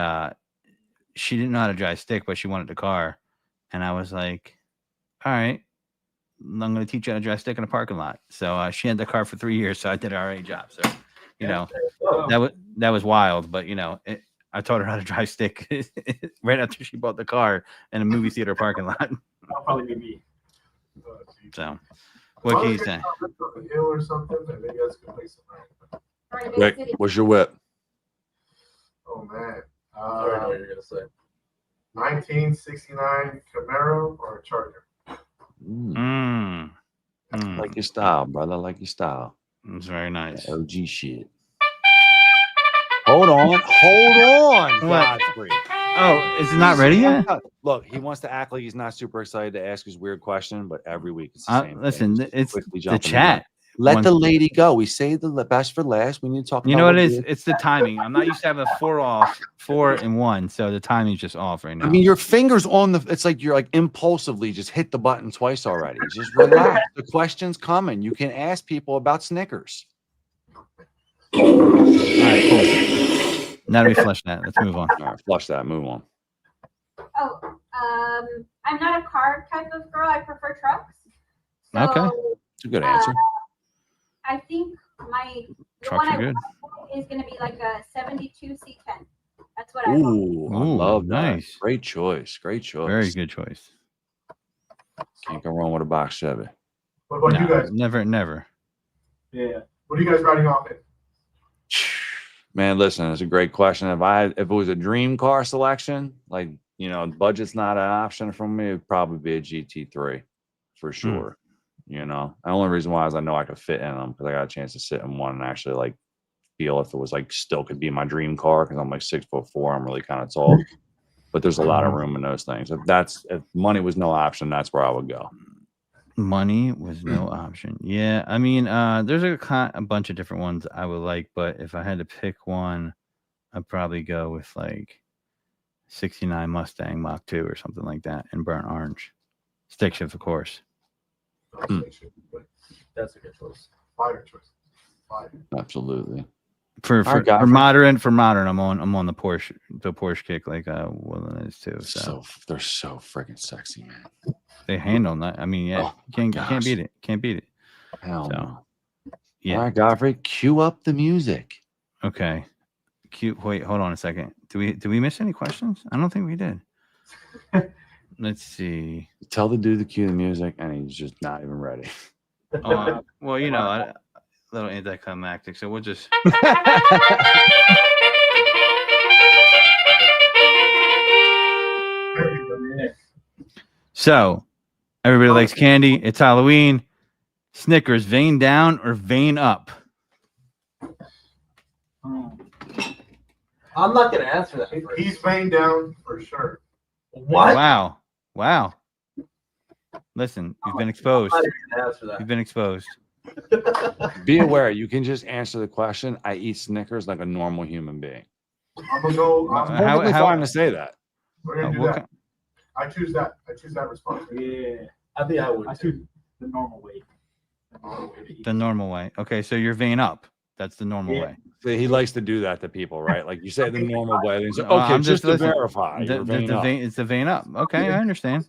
she didn't know how to drive stick, but she wanted the car, and I was like, "All right, I'm going to teach you how to drive stick in a parking lot." So she had the car for 3 years, so I did an RA job. So you know that was wild, but you know I taught her how to drive stick right after she bought the car in a movie theater parking lot. That'll probably be me. So what can you say? Hill or something, then maybe that's a good place to learn. Rick, what's your whip? Oh man, I already know what you're gonna say. 1969 Camaro or a Charger? Like your style, brother. Like your style. It's very nice. OG shit. Hold on. What? Godfrey. Oh, is it not ready yet? Look, he wants to act like he's not super excited to ask his weird question, but every week it's the same. Listen, thing. it's Quickly the jumping in chat. there. Let One- the lady go. We saved the best for last. We need to talk. You about know what it is? we did. It's the timing. I'm not used to having 4 and 1, so the timing's just off right now. I mean, your fingers on the. It's like you're like impulsively just hit the button twice already. Just relax. The question's coming. You can ask people about Snickers. All right, cool. Now that we flush that, let's move on. All right, flush that. Move on. Oh, I'm not a car type of girl. I prefer trucks. So, Okay. It's a good answer. I think the Trucks one are I good. want is going to be like a 72 C10. That's what I want. Ooh, I Ooh, love that. nice. Great choice. Great choice. Very good choice. Can't go wrong with a box Chevy. What about you guys? Never. Yeah. What are you guys riding off in? Man, listen, it's a great question. If it was a dream car selection, like budget's not an option for me, it'd probably be a GT3 for sure. The only reason why is I know I could fit in them because I got a chance to sit in one and actually like feel if it was like still could be my dream car because I'm like 6'4", I'm really kind of tall. But there's a lot of room in those things. If money was no option, that's where I would go. Money was no option. Yeah, I mean, there's a bunch of different ones I would like, but if I had to pick one, I'd probably go with like 69 Mustang Mach 2 or something like that in burnt orange. Stick shift, of course. That's a good choice. Fire choice. Fire. Absolutely. For Godfrey. modern, I'm on the Porsche kick like Willen is too. So They're so freaking sexy, man. they handle that. I mean, yeah, Oh, you can't gosh. beat it. Can't beat it. Hell So, no. yeah. All right, Godfrey, cue up the music. Okay. Cute. Wait, hold on a second. Did we miss any questions? I don't think we did. Let's see. Tell the dude to cue the music, and he's just not even ready. Well, a little anticlimactic. So we'll just. So, everybody likes candy. It's Halloween. Snickers, vein down or vein up? I'm not gonna answer that. first. He's vein down for sure. What? Wow. Listen, you've been exposed. I'm not even gonna answer that. You've been exposed. Be aware, you can just answer the question. I eat Snickers like a normal human being. I'm gonna go. How- Perfectly fine to say that. We're gonna do what that. I choose that. I choose that response. Yeah. I think I would. I too. choose the normal way. The normal way to eat. The normal way. Okay, so you're vein up. That's the normal Yeah. way. See, he likes to do that to people, right? Like you say the normal way. And he's like, No, okay, I'm just to listen, verify. You're vein up. It's the vein up. Okay, I understand.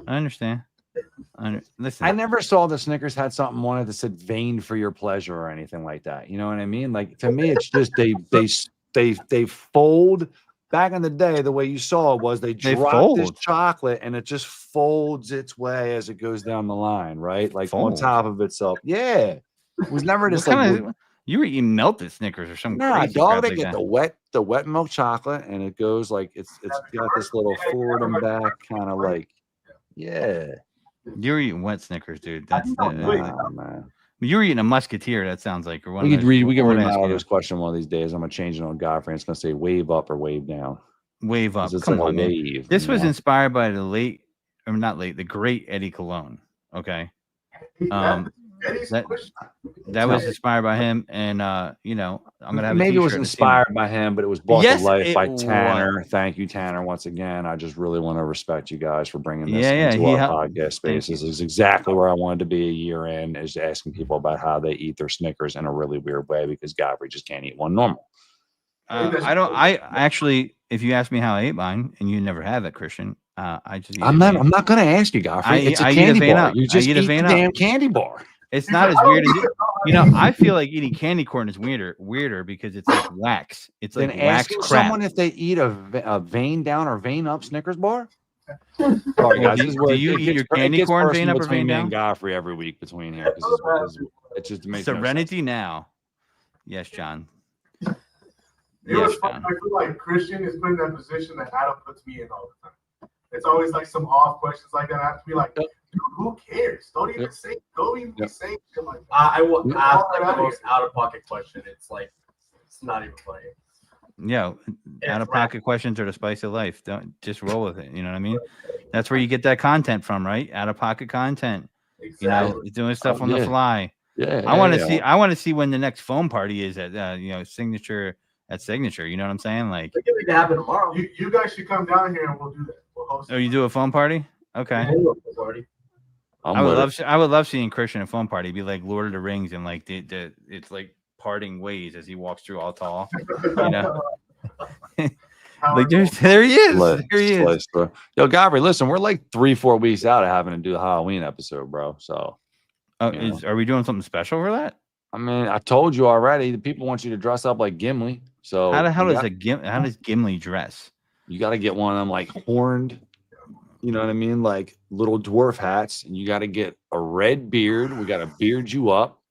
Listen, I never saw the Snickers had something on it that said "vein for your pleasure" or anything like that. You know what I mean? Like to me, it's just they fold. Back in the day, the way you saw it was they drop this fold. chocolate and it just folds its way as it goes down the line, right? Like on Fold. top of itself. Yeah, it was never what just kind like of, you were eating melted Snickers or something nah, crazy dog. crap They like get that. the wet milk chocolate, and it goes like it's got this little forward and back kind of like yeah. You were eating wet Snickers, dude. That's Nah, man. you were eating a Musketeer. That sounds like. Or one We of could those read. We can old ass remodel games. this question one of these days. I'm gonna change it on Godfrey. It's gonna say wave up or wave down. Wave up. 'Cause it's Come like a on, man. wave. This you was know? inspired by the great Eddie Cologne. Okay. Eddie's that- push. That was inspired by him. And, you know, I'm going to have Maybe a it was t-shirt. inspired by him, but it was brought Yes, to life it by was. Tanner. Thank you, Tanner. Once again, I just really want to respect you guys for bringing this Yeah, into he our helped- podcast space. thank you. This is exactly where I wanted to be a year in, is asking people about how they eat their Snickers in a really weird way, because Godfrey just can't eat one normal. I actually, if you ask me how I ate mine, and you never have it, Christian, I just eat I'm not going to ask you, Godfrey. It's a I eat candy vein bar. up. You I just eat a eat the vein up. damn candy bar. It's not as weird as I feel like eating candy corn is weirder because it's like wax. It's like Then wax asking crap. someone if they eat a vein down or vein up Snickers bar. Well, Sorry, guys. do- This is where do it you gets- eat your it candy gets corn personal vein up or between vein me down? and Godfrey every week between here, because it just makes no sense. Serenity now. Yes, John. It Yes, was fun. John. I feel like Christian is put in that position that Adam puts me in all the time. It's always like some off questions like that. I have to be like, dude, who cares? Don't even say, don't even be saying shit like that. I will Yeah. ask like the most out of pocket question. It's like it's not even funny. Yeah, out of pocket questions are the spice of life. Don't just roll with it. You know what I mean? That's where you get that content from, right? Out of pocket content. Exactly. You know, doing stuff on the yeah. fly. Yeah, I want to yeah. see. I want to see when the next foam party is at. Signature at Signature. You know what I'm saying? Like, It can happen tomorrow. You guys should come down here and we'll do that. We'll host oh, you do a foam party? Okay. Party. I'm I would with it. love. I would love seeing Christian at foam party. It'd be like Lord of the Rings, and like it's like parting ways as he walks through all tall. You know, like there he is. Lit. There he is. Slice, bro. Yo, Godfrey, listen, we're like 3-4 weeks out of having to do the Halloween episode, bro. So, Oh, Yeah. are we doing something special for that? I mean, I told you already, the people want you to dress up like Gimli. So, How the hell you does got- how does Gimli dress? you got to get one of them like horned, you know what I mean? Like little dwarf hats. And you got to get a red beard. We got to beard you up,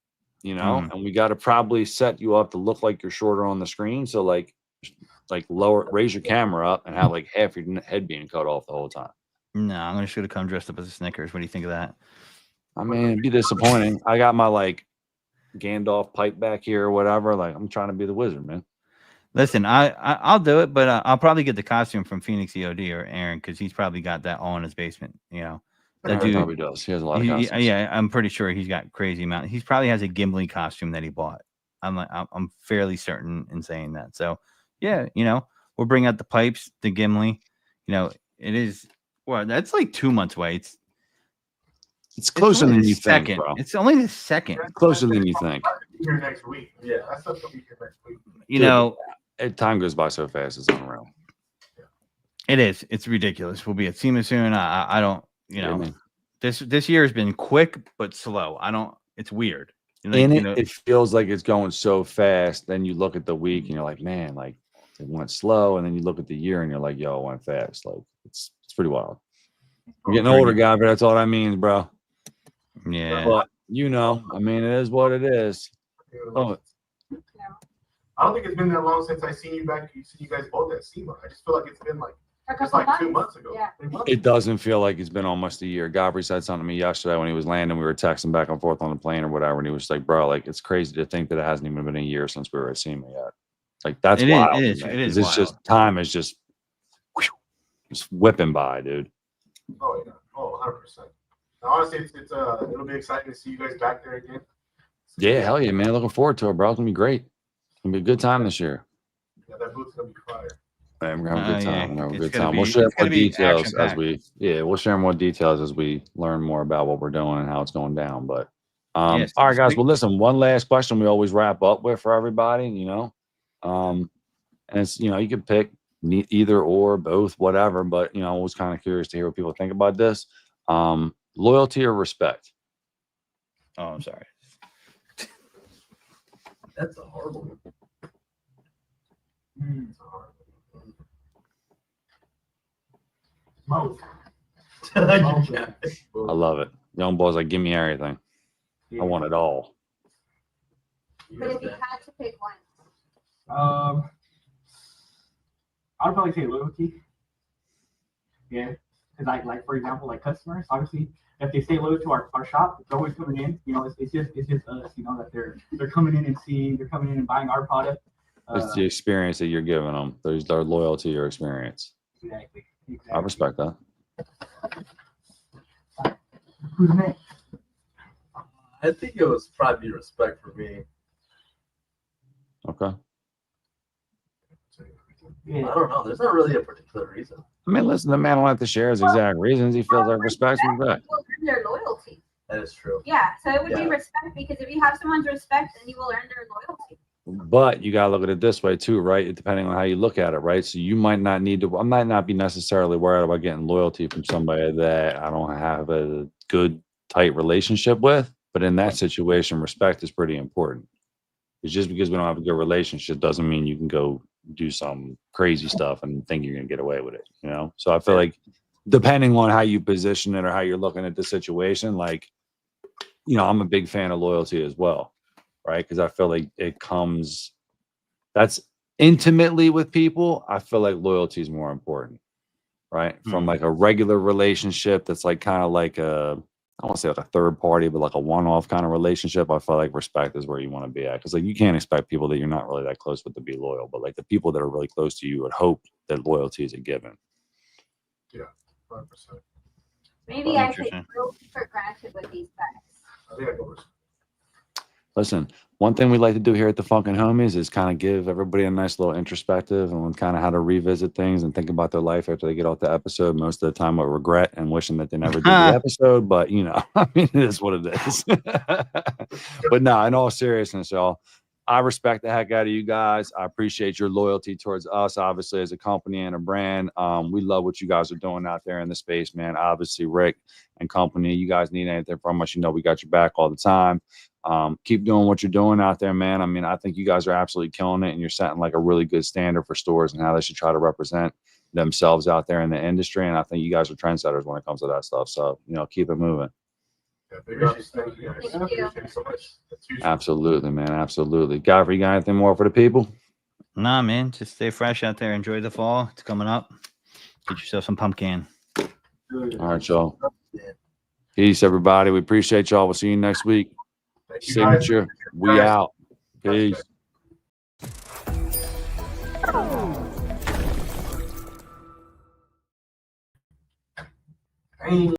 you know, Mhm. and we got to probably set you up to look like you're shorter on the screen. So, like raise your camera up and have like half your head being cut off the whole time. No, I'm gonna should have come dressed up as a Snickers. What do you think of that? I mean, it'd be disappointing. I got my like Gandalf pipe back here or whatever. Like, I'm trying to be the wizard, man. Listen, I'll do it, but I'll probably get the costume from Phoenix EOD or Aaron because he's probably got that all in his basement. You know, that Aaron dude probably does. He has a lot of costumes. yeah, I'm pretty sure he's got crazy amount. He probably has a Gimli costume that he bought. I'm fairly certain in saying that. So yeah, you know, we'll bring out the pipes, the Gimli. You know, it is that's like 2 months away. It's closer only than the you think, second. bro. It's only the second. Closer than you think. Here next week. Yeah. That stuff's gonna be here next week. You Dude, know, Time goes by so fast. It's unreal. it is. It's ridiculous. We'll be at SEMA soon. I don't. You Yeah, know, man. this year has been quick but slow. I don't. It's weird. Like, In you it, know, it feels like it's going so fast. Then you look at the week and you're like, man, like it went slow. And then you look at the year and you're like, yo, it went fast. Like it's pretty wild. We're getting older, guy, but that's all that means, bro. yeah. But you know, I mean, it is what it is. Oh, I don't think it's been that long since I seen you guys both at SEMA. I just feel like it's been like A just couple like 2 months. months ago. Yeah. 3 months it doesn't feel like it's been almost a year. Godfrey said something to me yesterday when he was landing. We were texting back and forth on the plane or whatever, and he was like, "Bro, like it's crazy to think that it hasn't even been a year since we were at SEMA yet. Like that's It is- wild. it is- man, it is 'cause it's just wild. time is just whipping by, dude. Oh yeah. Oh, 100%. Honestly, it'll be exciting to see you guys back there again. Yeah, hell yeah, man. Looking forward to it, bro. It's gonna be great. It's gonna be a good time this year. Yeah, that booth's gonna be fire. Man, we're gonna have a good Yeah. time. We're gonna have a It's good gonna time. We'll be- share it's gonna more be details as action-packed. we'll share more details as we learn more about what we're doing and how it's going down. But Yes, all right, guys. sweet. Well, listen, one last question we always wrap up with for everybody, you know. And it's, you know, you could pick either or both, whatever, but you know, I was kind of curious to hear what people think about this. Loyalty or respect? Oh, I'm sorry. That's a hard one. It's a hard one. Both. Yeah. I love it. Young boys like, give me everything. I want it all. But if you had to pick one, I would probably say loyalty. Yeah, because like for example, like customers, obviously, if they stay loyal to our shop, they're always coming in. You know, it's just us. You know that they're coming in and seeing, they're coming in and buying our product. It's the experience that you're giving them. They're loyal to your experience. Exactly. I respect that. Who's next? I think it was probably respect for me. Okay. I don't know. There's not really a particular reason. I mean, listen, the man will have to share his exact reasons. He feels like respect's respect. You will earn their loyalty. That is true. Yeah, so it would Yeah. be respect because if you have someone's respect, then you will earn their loyalty. But you gotta look at it this way too, right? Depending on how you look at it, right? So you might not need to. I might not be necessarily worried about getting loyalty from somebody that I don't have a good, tight relationship with. But in that situation, respect is pretty important. It's just because we don't have a good relationship doesn't mean you can go do some crazy stuff and think you're gonna get away with it. You know. So I feel like depending on how you position it or how you're looking at the situation, like, you know, I'm a big fan of loyalty as well. Right? Because I feel like it comes, that's intimately with people. I feel like loyalty is more important, right? From like a regular relationship that's like kind of like a, I won't say like a third party, but like a one-off kind of relationship. I feel like respect is where you want to be at. Because like you can't expect people that you're not really that close with to be loyal, but like the people that are really close to you would hope that loyalty is a given. Yeah, 100%. Maybe I take Interesting. loyalty for granted with these guys. I think I go respect. Listen, one thing we like to do here at the Funkin' Homies is kind of give everybody a nice little introspective and kind of how to revisit things and think about their life after they get off the episode. Most of the time with regret and wishing that they never did the episode, but you know, I mean, it is what it is. But no, in all seriousness, y'all, I respect the heck out of you guys. I appreciate your loyalty towards us, obviously, as a company and a brand. We love what you guys are doing out there in the space, man. Obviously, Rick and company, you guys need anything from us, you know, we got your back all the time. Keep doing what you're doing out there, man. I mean, I think you guys are absolutely killing it and you're setting like a really good standard for stores and how they should try to represent themselves out there in the industry. And I think you guys are trendsetters when it comes to that stuff. So, you know, keep it moving. Yeah, big ups. Thank you guys. Thank you. Appreciate it so much. That's huge. Absolutely, man. Absolutely. Godfrey, you got anything more for the people? Nah, man, just stay fresh out there. Enjoy the fall. It's coming up. Get yourself some pumpkin. All right, y'all. Peace, everybody. We appreciate y'all. We'll see you next week. Thank you guys. Signature. We out. Peace. Hey.